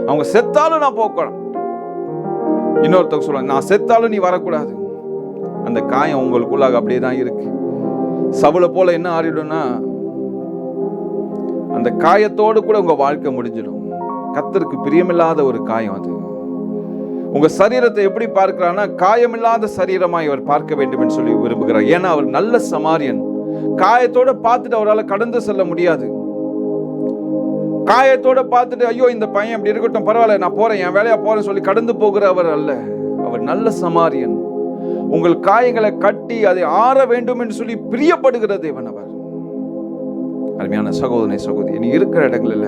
அவங்க செத்தாலும் நான் போகணும். இன்னொருத்தவங்க சொல்லுவாங்க, நான் செத்தாலும் நீ வரக்கூடாது. அந்த காயம் உங்களுக்குள்ளாக அப்படியே தான் இருக்கு. சவுளை போல என்ன ஆறிடும்னா, அந்த காயத்தோடு கூட உங்க வாழ்க்கை முடிஞ்சிடும். கர்த்தருக்கு பிரியமில்லாத ஒரு காயம் அது. உங்க சரீரத்தை எப்படி பார்க்கிறான்னா, காயமில்லாத சரீரமாய் அவர் பார்க்க வேண்டும் என்று சொல்லி விரும்புகிறார். ஏன்னா அவர் நல்ல சமாரியன். காயத்தோட பார்த்துட்டு அவரால் கடந்து செல்ல முடியாது. காயத்தோட பார்த்துட்டு ஐயோ இந்த பையன் அப்படி இருக்கட்டும், பரவாயில்ல, நான் போறேன், என் வேலையா போறேன்னு சொல்லி கடந்து போகிற அவர் அல்ல. அவர் நல்ல சமாரியன். உங்கள் காயங்களை கட்டி அதை ஆற வேண்டும் என்று சொல்லி பிரியப்படுகிற தேவன் அவர். அருமையான சகோதரனை சகோதரி, நீ இருக்கிற இடங்களில்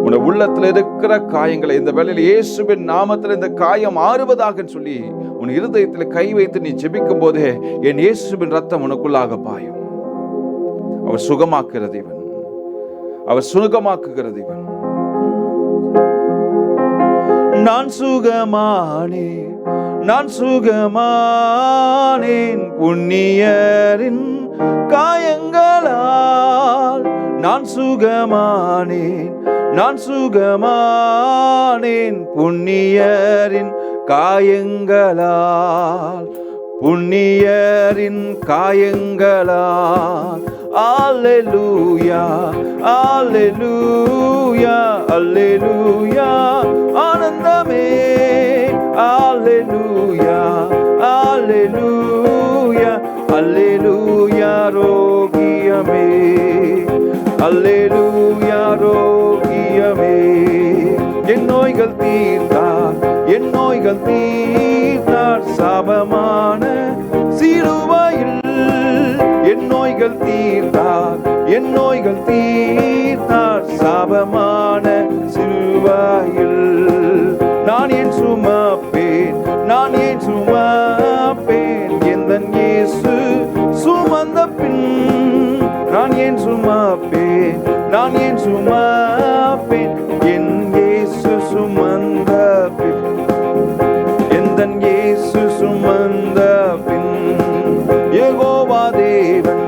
உன் உள்ளத்தில் இருக்கிற காயங்களை இந்த வேளையில் இயேசுவின் நாமத்தில் இந்த காயம் ஆறுவதாக சொல்லி உன் இருதயத்தில் கை வைத்து நீ ஜெபிக்கும் போதே என் இயேசுவின் ரத்தம் உனக்குள்ளாக பாயும். அவர் சுகமாக்குகிற தேவன், அவர் சுகமாக்குகிற தேவன். நான் சுகமானேன், நான் சுகமானேன். புண்ணியரின் காயங்களால் நான் சுகமானேன், நான் சுகமானேன். புண்ணியரின் காயங்களால், புண்ணியரின் காயங்களால். அல்லேலூயா, அல்லேலூயா, அல்லேலூயா, ஆனந்தமே. அல்லேலூயா, அல்லேலூயா, அல்லேலூயா, ரோகியமே. அல்லேலூயா, ரோகியமே. என் நோய்கள் தீர்த்தார், என் நோய்கள் தீர்த்தார். சாபமான சிலுவையில் என் நோய்கள் தீர்த்தார், என் நோய்கள் தீர்த்தார். சாபமான சிலுவையில் நான் ஏன் சுமப்பேன், நான் ஏன் சுமப்பேன். எந்தன் இயேசு சுமந்த பின் நான் ஏன் சுமப்பேன், நான் ஏன் சுமப்பேன். என் இயேசு சுமந்த பின், எந்தன் இயேசு சுமந்த பின். யெகோவா தேவன்,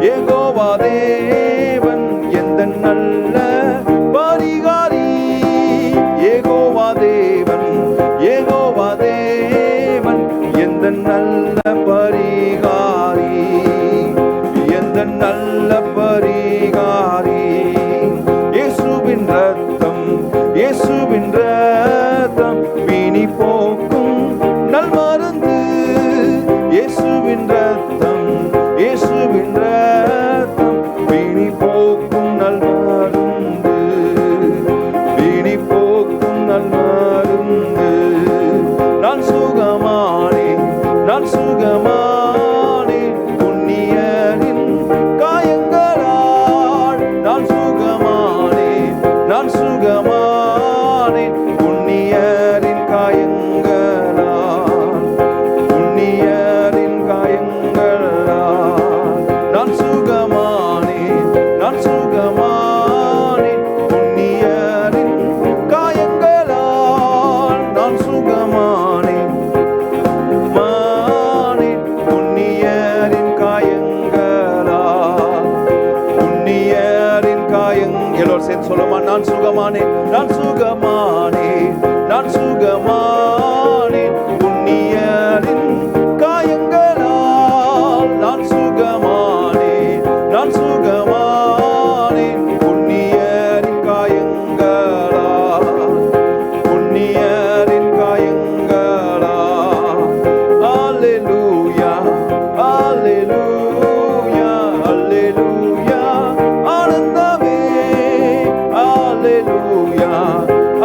யெகோவா தேவன் எந்தன் நல்ல பரிகாரி. யெகோவா தேவன், யெகோவா தேவன் எந்தன் நல்ல பரிகாரி, எந்தன் நல்ல பரிகாரி. இயேசுவின் ரத்தம், இயேசுவின் ரத்தம் பிணி போக்கும் நல் மருந்து. இயேசுவின் ரத்தம், இயேசுவின் ரத்தம் பிணி போக்கும் நல் மருந்து, பிணி போக்கும் நல் மருந்து. நான் சுகமானேன், நான் சுகமானேன். புண்ணியரின் காயங்களால் நான் சுகமானேன், நான் சுகமானேன். புண்ணியரின் காயங்களால், புண்ணியரின் காயங்களால் நான் சுகமானேன், நான் சுகமானேன். புண்ணியரின் காயங்களால் நான் சுகமானேன், மானேன். புண்ணியரின் காயங்களால், புண்ணியரின் எல்லோரும் சேர்ந்து சொல்லுமா? நான் சுகமானேன், நான் சுகமானேன், நான் சுகமானேன். புண்ணியரின் காயங்களால் நான் சுகமானேன், நான் சுகமானேன். புண்ணியரின் காயங்களால், புண்ணியரின் காயங்களால். அல்லேலூயா, அல்லேலூயா, அல்லேலூயா, ஆனந்தமே. அல்லேலூயா,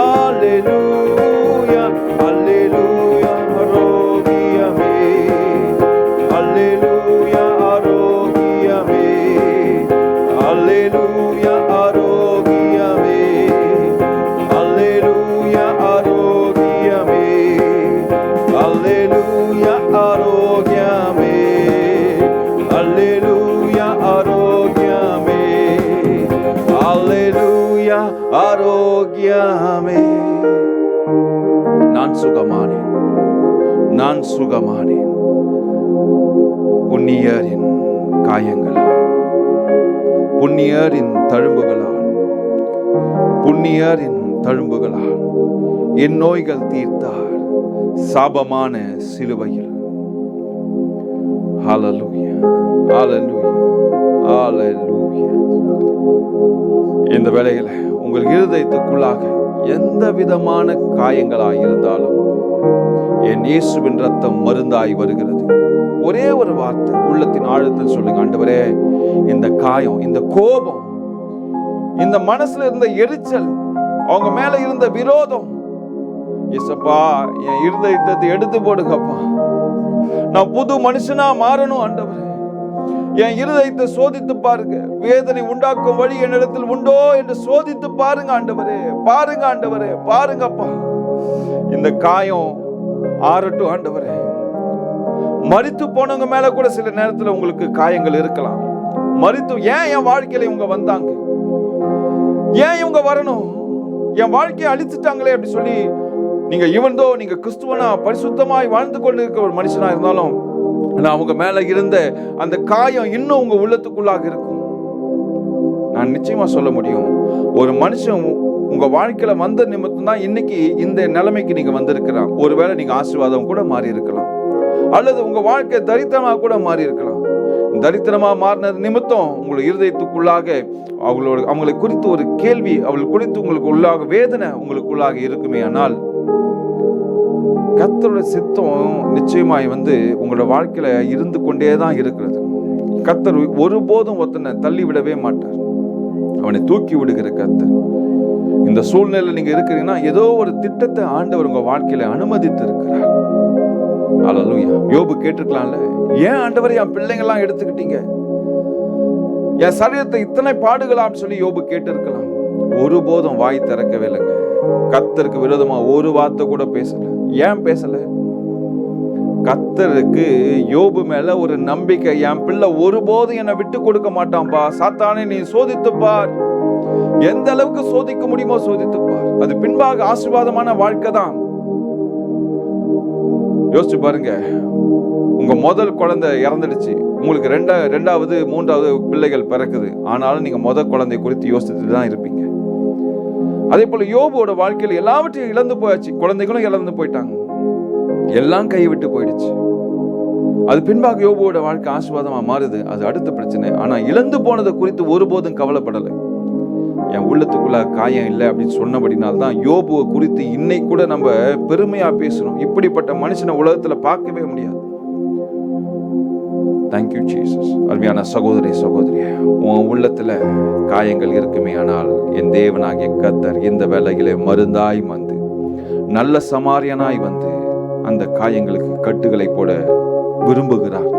அல்லேலூயா, அல்லேலூயா, ஆரோக்கியமே. அல்லேலூயா, ஆரோக்கியமே. அல்லேலூயா, ஆரோக்கியமே. அல்லேலூயா, ஆரோக்கியமே. அல்லேலூயா, ஆரோக்கியமே. அல்லேலூயா, ஆரோக்கியமே. அல்லேலூயா, ஆரோக்கியமே. நான் சுகமானேன், நான் சுகமானேன். புண்ணியரின் காயங்களால், புண்ணியரின் தழும்புகளால், புண்ணியரின் தழும்புகளால் என் நோய்கள் தீர்த்தார். சாபமான சிலுவையில். ஹல்லேலூயா, ஹல்லேலூயா, ஹல்லேலூயா. இந்த வேளையில் உங்கள் இருதயத்துக்குள்ளாக எந்த விதமான காயங்களாய் இருந்தாலும் என் இயேசுவின் ரத்தம் மருந்தாய் வருகிறது. ஒரே ஒரு வார்த்தை உள்ளத்தின் ஆழத்தில் சொல்லுங்க, ஆண்டவரே, இந்த காயம், இந்த கோபம், இந்த மனசுல இருந்த எரிச்சல், அவங்க மேல இருந்த விரோதம், இயேசப்பா என் இருதயத்தை எடுத்து போடுங்கப்பா. நான் புது மனுஷனா மாறணும் ஆண்டவரே. என் இருதயத்தை சோதித்து பாருங்க. வேதனை உண்டாக்கும் வழி என்னிடத்தில் உண்டோ என்று சோதித்து பாருங்க ஆண்டவரே. பாருங்க ஆண்டவரே, பாருங்கப்பா. இந்த காயம் ஆறட்டும் ஆண்டவரே. மரித்து போனவங்க மேல கூட சில நேரத்துல உங்களுக்கு காயங்கள் இருக்கலாம். மரித்து ஏன் என் வாழ்க்கையில இவங்க வந்தாங்க, ஏன் இவங்க வரணும், என் வாழ்க்கையை அழிச்சிட்டாங்களே அப்படி சொல்லி நீங்க இவன்தோ நீங்க கிறிஸ்துவனா பரிசுத்தமாய் வாழ்ந்து கொண்டு இருக்க ஒரு மனுஷனா இருந்தாலும் ஆனா அவங்க மேல இருந்த அந்த காயம் இன்னும் உங்க உள்ளத்துக்குள்ளாக இருக்கும். நான் நிச்சயமா சொல்ல முடியும், ஒரு மனுஷன் உங்க வாழ்க்கையில வந்த நிமித்தம் தான் இன்னைக்கு இந்த நிலைமைக்கு நீங்க வந்திருக்கலாம். ஒருவேளை நீங்க ஆசீர்வாதம் கூட மாறி இருக்கலாம், அல்லது உங்க வாழ்க்கை தரித்திரமா கூட மாறி இருக்கலாம். தரித்திரமா மாறினது நிமித்தம் உங்கள் இருதயத்துக்குள்ளாக அவங்களை குறித்து ஒரு கேள்வி, அவள் குறித்து உங்களுக்கு உள்ளாக வேதனை உங்களுக்குள்ளாக இருக்குமே. ஆனால் கர்த்தருடைய சித்தம் நிச்சயமாய் உங்களோட வாழ்க்கையில இருந்து கொண்டேதான் இருக்கிறது. கர்த்தர் ஒருபோதும் ஒருத்தனை தள்ளி விடவே மாட்டார், அவனை தூக்கி விடுகிற கர்த்தர். இந்த சூழ்நிலையில நீங்க இருக்கிறீங்கன்னா ஏதோ ஒரு திட்டத்தை ஆண்டவர் உங்க வாழ்க்கையில அனுமதித்து இருக்கிறார். அல்லேலூயா. யோபு கேட்டிருக்கலாம்ல, ஏன் ஆண்டவர் என் பிள்ளைங்கெல்லாம் எடுத்துக்கிட்டீங்க, என் சரீரத்தை இத்தனை பாடுகளான்னு சொல்லி யோபு கேட்டு இருக்கலாம். ஒருபோதும் வாய் திறக்கவே இல்லைங்க. கர்த்தருக்கு விரோதமா ஒரு வார்த்தை கூட பேசல. ஏன் பேசல? கர்த்தருக்கு யோபு மேல ஒரு நம்பிக்கை, என் பிள்ளை ஒருபோதும் என்னை விட்டு கொடுக்க மாட்டான்பா, சாத்தானே நீ சோதித்துப்பார், எந்த அளவுக்கு சோதிக்க முடியுமோ சோதித்துப்பார், அது பின்பாக ஆசீர்வாதமான வாழ்க்கை தான். யோசிச்சு பாருங்க, உங்க முதல் குழந்தை இறந்துடுச்சு, உங்களுக்கு ரெண்டாவது மூன்றாவது பிள்ளைகள் பிறக்குது, ஆனாலும் நீங்க முதல் குழந்தை குறித்து யோசிச்சுட்டு தான் இருப்பீங்க. அதே போல யோபுவோட வாழ்க்கையில் எல்லாவற்றையும் இழந்து போயாச்சு, குழந்தைகளும் இழந்து போயிட்டாங்க, எல்லாம் கைவிட்டு போயிடுச்சு. அது பின்பாக யோபுவோட வாழ்க்கை ஆசீர்வாதமா மாறுது, அது அடுத்த பிரச்சனை. ஆனா இழந்து போனதை குறித்து ஒருபோதும் கவலைப்படலை. என் உள்ளத்துக்குள்ள காயம் இல்லை அப்படின்னு சொன்னபடினால்தான் யோபுவை குறித்து இன்னைக்கு கூட நம்ம பெருமையா பேசுறோம். இப்படிப்பட்ட மனுஷனை உலகத்துல பார்க்கவே முடியாது. Thank you Jesus. அருமையான சகோதரி சகோதரியே, உன் உள்ளத்துல காயங்கள் இருக்குமே, ஆனால் என் தேவனாகிய கர்த்தர் இந்த வேளையிலே மருந்தாய் வந்து, நல்ல சமாரியனாய் வந்து அந்த காயங்களுக்கு கட்டுகளை போட விரும்புகிறார்.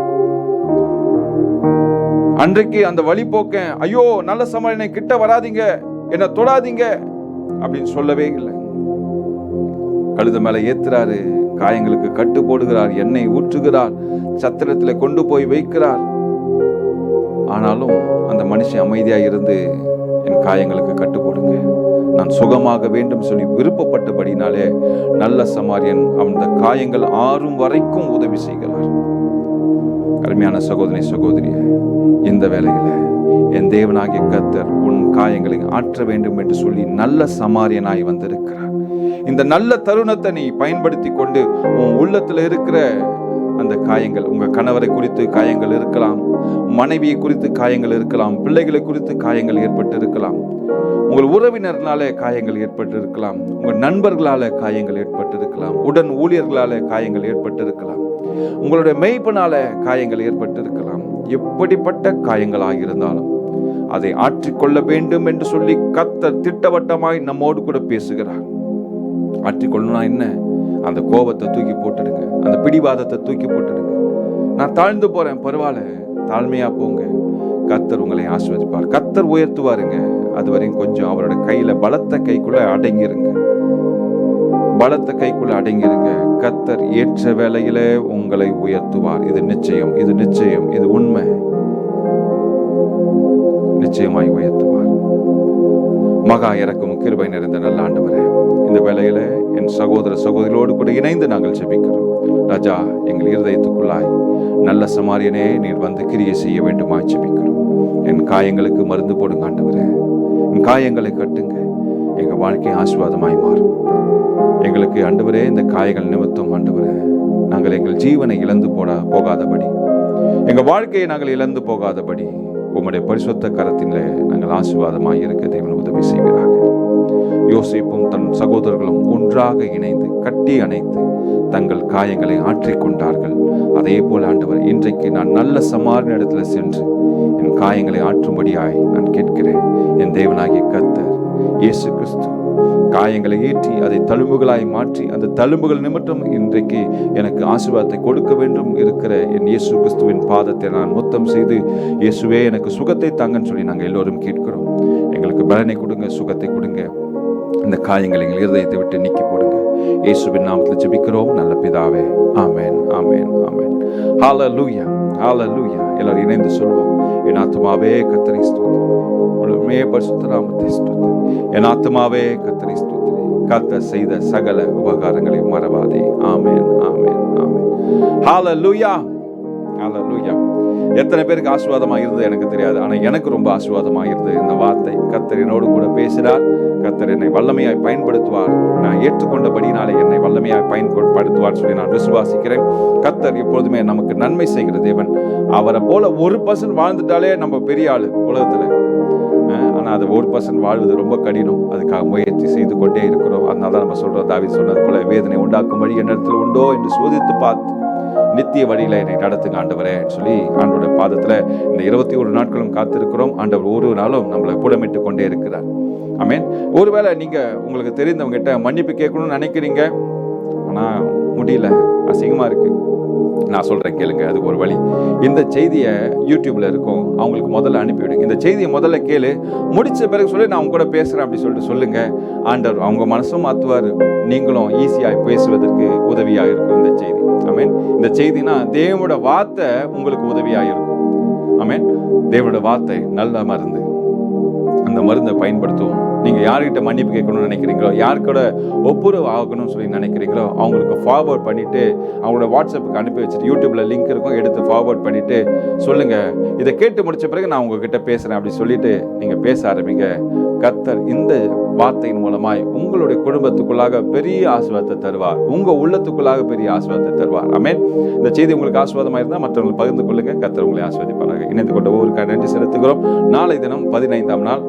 அன்றைக்கு அந்த வழி போக்க, ஐயோ நல்ல சமாரியனை கிட்ட வராதீங்க, என்ன தொடாதீங்க அப்படின்னு சொல்லவே இல்லை. கழுத மேல ஏத்துறாரு, காயங்களுக்கு கட்டு போடுகிறார், எண்ணெய் ஊற்றுகிறார், சத்திரத்துல கொண்டு போய் வைக்கிறார். ஆனாலும் அந்த மனுஷன் அமைதியா இருந்து, என் காயங்களுக்கு கட்டு போடுங்க, நான் சுகமாக வேண்டும் சொல்லி விருப்பப்பட்டபடினாலே நல்ல சமாரியன் அந்த காயங்கள் ஆறும் வரைக்கும் உதவி செய்கிறார். அருமையான சகோதரி சகோதரியே, இந்த வேளையில என் தேவனாகிய கர்த்தர் உன் காயங்களை ஆற்ற வேண்டும் என்று சொல்லி நல்ல சமாரியனாய் வந்திருக்கிறார். இந்த நல்ல தருணத்தை நீ பயன்படுத்தி கொண்டு உன் உள்ளத்துல இருக்கிற அந்த காயங்கள், உங்க கணவரை குறித்து காயங்கள் இருக்கலாம், மனைவியை குறித்து காயங்கள் இருக்கலாம், பிள்ளைகளை குறித்து காயங்கள் ஏற்பட்டு இருக்கலாம், உங்கள் உறவினர்களால காயங்கள் ஏற்பட்டு இருக்கலாம், உங்கள் நண்பர்களால காயங்கள் ஏற்பட்டு இருக்கலாம், உடன் ஊழியர்களால காயங்கள் ஏற்பட்டு இருக்கலாம், உங்களுடைய மெய்ப்பனால காயங்கள் ஏற்பட்டு இருக்கலாம். எப்படிப்பட்ட காயங்களாக இருந்தாலும் அதை ஆற்றிக்கொள்ள வேண்டும் என்று சொல்லி கர்த்தர் திட்டவட்டமாய் நம்மோடு கூட பேசுகிறார். ஆற்றிக்கொள்ளணும்னா என்ன? அந்த கோபத்தை தூக்கி போட்டுடுங்க, அந்த பிடிவாதத்தை தூக்கி போட்டுடுங்க. நான் தாழ்ந்து போறேன், பரவாயில்ல, தாழ்மையா போங்க, கர்த்தர் உங்களை ஆசீர்வதிப்பார், கர்த்தர் உயர்த்துவாருங்க. அது வரையும் கொஞ்சம் அவரோட கையில பலத்த கைக்குள்ள அடங்கிருங்க, பலத்த கைக்குள்ள அடங்கிருங்க. கர்த்தர் ஏற்ற வேளையிலே உங்களை உயர்த்துவார். இது நிச்சயம், இது நிச்சயம், இது உண்மை. நிச்சயமாய் உயர்த்துவார். மகா இரக்கம் கிருபை நிறைந்த நல்ல ஆண்டவரே, இந்த வேளையில என் சகோதர சகோதரிகளோடு கூட இணைந்து நாங்கள் ஜெபிக்கிறோம். ராஜா, எங்கள் இருதயத்துக்குள்ளாய் நல்ல சமாரியனே நீர் வந்து கிரியை செய்ய வேண்டுமா ஜெபிக்கிறோம். என் காயங்களுக்கு மருந்து போடுங்க ஆண்டவரே, என் காயங்களை கட்டுங்க, எங்க வாழ்க்கை ஆசீர்வாதமாய் மாறும். எங்களுக்கு ஆண்டவரே இந்த காயங்கள் நிமித்தம் ஆண்டவரே நாங்கள் எங்கள் ஜீவனை இழந்து போகாதபடி, எங்க வாழ்க்கையை நாங்கள் இழந்து போகாதபடி உம்முடைய பரிசுத்த கரத்திலே நாங்கள் ஆசீர்வாதமாய் இருக்க தேவன் உதவி செய்வீராக. யோசேப்பும் தன் சகோதரர்களும் ஒன்றாக இணைந்து கட்டி அணைத்து தங்கள் காயங்களை ஆற்றிக்கொண்டார்கள். அதே போல ஆண்டவர், இன்றைக்கு நான் நல்ல சமாரியன் இடத்துல சென்று என் காயங்களை ஆற்றும்படியாய் நான் கேட்கிறேன். என் தேவனாகிய கர்த்தர் இயேசு கிறிஸ்து காயங்களை ஏற்றி அதை தழும்புகளாய் மாற்றி அந்த தழும்புகள் நிமித்தம் இன்றைக்கு எனக்கு ஆசீர்வாதத்தை கொடுக்க வேண்டும் இருக்கிற என் இயேசு கிறிஸ்துவின் பாதத்தை நான் முத்தம் செய்து, இயேசுவே எனக்கு சுகத்தை தாங்கன்னு சொல்லி நாங்கள் எல்லோரும் கேட்கிறோம். எங்களுக்கு பலனை கொடுங்க, சுகத்தை கொடுங்க, இந்த காயங்களை எங்கள் இருதயத்தை விட்டு நீக்கி போடுங்க. இயேசுவின் நாமத்தில் ஜெபிக்கிறோம் நல்ல பிதாவே, ஆமென், ஆமென், ஆமென். ஹல்லேலூயா, ஹல்லேலூயா. எல்லாரும் இணைந்து சொல்வோம், என் ஆத்துமாவே கர்த்தரை ஸ்தோத்திரி, உடைய பரிசுத்த நாமத்தை ஸ்தோத்திரி. என் ஆத்துமாவே கர்த்தரை ஸ்தோத்திரி. கர்த்தர் செய்த சகல உபகாரங்களை மறவாதே. ஆமென், ஆமென், ஆமென். ஹalleluya, ஹalleluya. எத்தனை பேருக்கு ஆசீர்வாதமாக இருந்தது எனக்கு தெரியாது, ஆனால் எனக்கு ரொம்ப ஆசீர்வாதமாக இருந்தது இந்த வார்த்தை. கர்த்தர் என்னோடு கூட பேசினார். கர்த்தர் என்னை வல்லமையாய் பயன்படுத்துவார். நான் ஏற்றுக்கொண்டபடினாலே என்னை வல்லமையாய் பயன்படுத்துவார் சொல்லி நான் விசுவாசிக்கிறேன். கர்த்தர் எப்பொழுதுமே நமக்கு நன்மை செய்கிற தேவன். அவரை போல 1% வாழ்ந்துட்டாலே நம்ம பெரிய ஆளு உலகத்தில். ஆனால் அது 1% வாழ்வது ரொம்ப கடினம். அதுக்காக முயற்சி செய்து கொண்டே இருக்கிறோம். அதனால தான் நம்ம சொல்கிறோம், தாவீது சொன்னது போல, வேதனை உண்டாக்கும் வழி என்னிடத்தில் உண்டோ என்று சோதித்து பார்த்து நித்திய வழியில் என்னை நடத்துங்க ஆண்டவரே சொல்லி ஆண்டோட பாதத்தில் இந்த 21 நாட்களும் காத்திருக்கிறோம். ஆண்டவர் ஒரு நாளும் நம்மளை புடமிட்டு கொண்டே இருக்கிறார். ஆமென். ஒருவேளை நீங்கள் உங்களுக்கு தெரிந்தவங்ககிட்ட மன்னிப்பு கேட்கணும்னு நினைக்கிறீங்க, ஆனால் முடியல, அசிங்கமாக இருக்குது. நான் சொல்கிறேன் கேளுங்க, அதுக்கு ஒரு வழி. இந்த செய்தியை யூடியூப்பில் இருக்கும், அவங்களுக்கு முதல்ல அனுப்பிவிடுங்க. இந்த செய்தியை முதல்ல கேளு, முடித்த பிறகு சொல்லி நான் அவங்க கூட பேசுகிறேன் அப்படி சொல்லிட்டு சொல்லுங்கள். ஆண்டவர் அவங்க மனசும் மாற்றுவார், நீங்களும் ஈஸியாக பேசுவதற்கு உதவியாக இருக்கும் இந்த செய்தி. ஆமென். இந்த செய்தினா தேவனோட வார்த்தை உங்களுக்கு உதவியாக இருக்கும். ஆமென். தேவனோட வார்த்தை நல்ல மருந்து. அந்த மருந்தை பயன்படுத்துவோம். நீங்கள் யார்கிட்ட மன்னிப்பு கேட்கணும்னு நினைக்கிறீங்களோ, யார் கூட ஒப்புரவு ஆகணும்னு சொல்லி நினைக்கிறீங்களோ, அவங்களுக்கு ஃபார்வர்ட் பண்ணிவிட்டு அவங்களோட வாட்ஸ்அப்புக்கு அனுப்பி வச்சுட்டு, யூடியூப்பில் லிங்க் இருக்கும், எடுத்து ஃபார்வர்ட் பண்ணிவிட்டு சொல்லுங்கள், இதை கேட்டு முடித்த பிறகு நான் உங்ககிட்ட பேசுகிறேன் அப்படி சொல்லிவிட்டு நீங்கள் பேச ஆரம்பிங்க. கர்த்தர் இந்த வார்த்தையின் மூலமாய் உங்களுடைய குடும்பத்துக்குள்ளாக பெரிய ஆசீர்வாதத்தை தருவார். உங்கள் உள்ளத்துக்குள்ளாக பெரிய ஆசீர்வாதத்தை தருவார். ஆமென். இந்த செய்தி உங்களுக்கு ஆசீர்வாதமாக இருந்தால் மற்றவங்களை பகிர்ந்து கொள்ளுங்கள். கர்த்தர் உங்களை ஆசீர்வதிப்பாராக. இணைந்து கொண்ட ஒவ்வொருக்காக நன்றி செலுத்துகிறோம். நாளை தினம் 15ஆம் நாள்